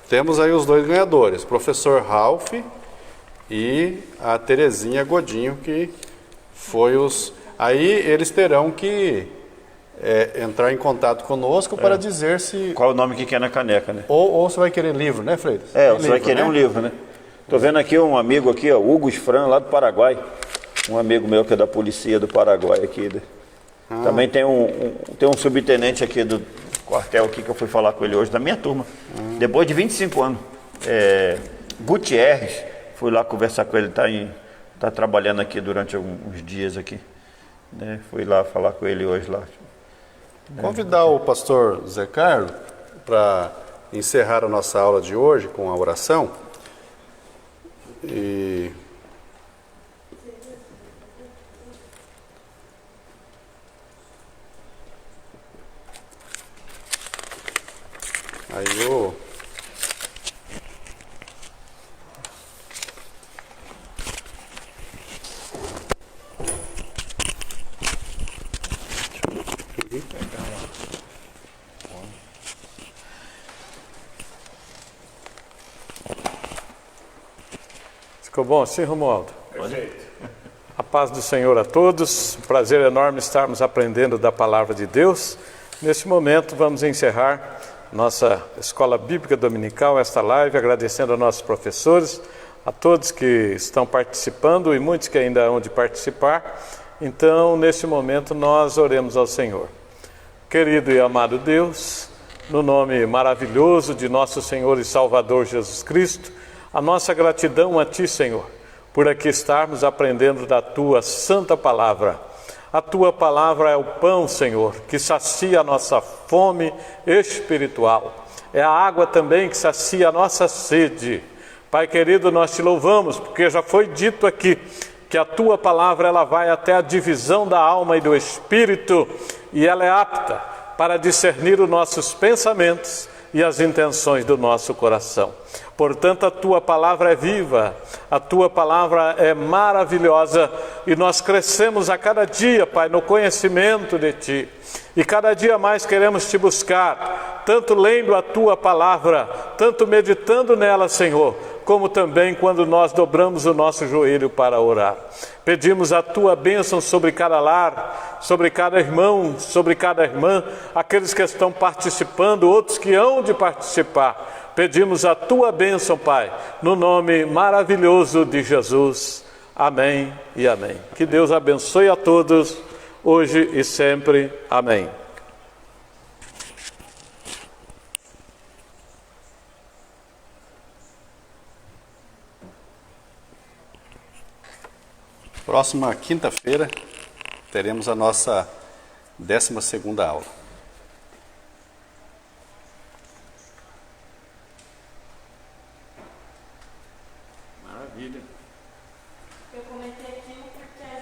temos aí os dois ganhadores, o professor Ralph e a Terezinha Godinho, que foi os... Aí eles terão que entrar em contato conosco para dizer se... Qual o nome que quer na caneca, né? Ou você vai querer livro, né, Freitas? Você vai querer um livro, né? Tô vendo aqui um amigo aqui, ó, Hugo Sfran, lá do Paraguai. Um amigo meu que é da polícia do Paraguai aqui. Né? Também tem um subtenente aqui do quartel aqui que eu fui falar com ele hoje, da minha turma. Depois de 25 anos. Gutierrez, fui lá conversar com ele, tá trabalhando aqui durante alguns dias aqui. Né? Fui lá falar com ele hoje lá. Convidar o pastor Zé Carlos para encerrar a nossa aula de hoje com a oração. E aí o Ficou bom assim, Romualdo? Perfeito. A paz do Senhor a todos. Prazer enorme estarmos aprendendo da palavra de Deus. Neste momento vamos encerrar nossa Escola Bíblica Dominical, esta live, agradecendo a nossos professores, a todos que estão participando e muitos que ainda hão de participar. Então, neste momento, nós oremos ao Senhor. Querido e amado Deus, no nome maravilhoso de nosso Senhor e Salvador Jesus Cristo, a nossa gratidão a Ti, Senhor, por aqui estarmos aprendendo da Tua santa palavra. A Tua palavra é o pão, Senhor, que sacia a nossa fome espiritual. É a água também que sacia a nossa sede. Pai querido, nós Te louvamos, porque já foi dito aqui que a Tua palavra ela vai até a divisão da alma e do espírito, e ela é apta para discernir os nossos pensamentos e as intenções do nosso coração. Portanto, a Tua palavra é viva, a Tua palavra é maravilhosa e nós crescemos a cada dia, Pai, no conhecimento de Ti. E cada dia mais queremos Te buscar, tanto lendo a Tua palavra, tanto meditando nela, Senhor, como também quando nós dobramos o nosso joelho para orar. Pedimos a Tua bênção sobre cada lar, sobre cada irmão, sobre cada irmã, aqueles que estão participando, outros que hão de participar. Pedimos a Tua bênção, Pai, no nome maravilhoso de Jesus. Amém e amém. Que Deus abençoe a todos, hoje e sempre. Amém. próxima quinta-feira teremos a nossa 12ª aula. Maravilha. Eu comentei aqui porque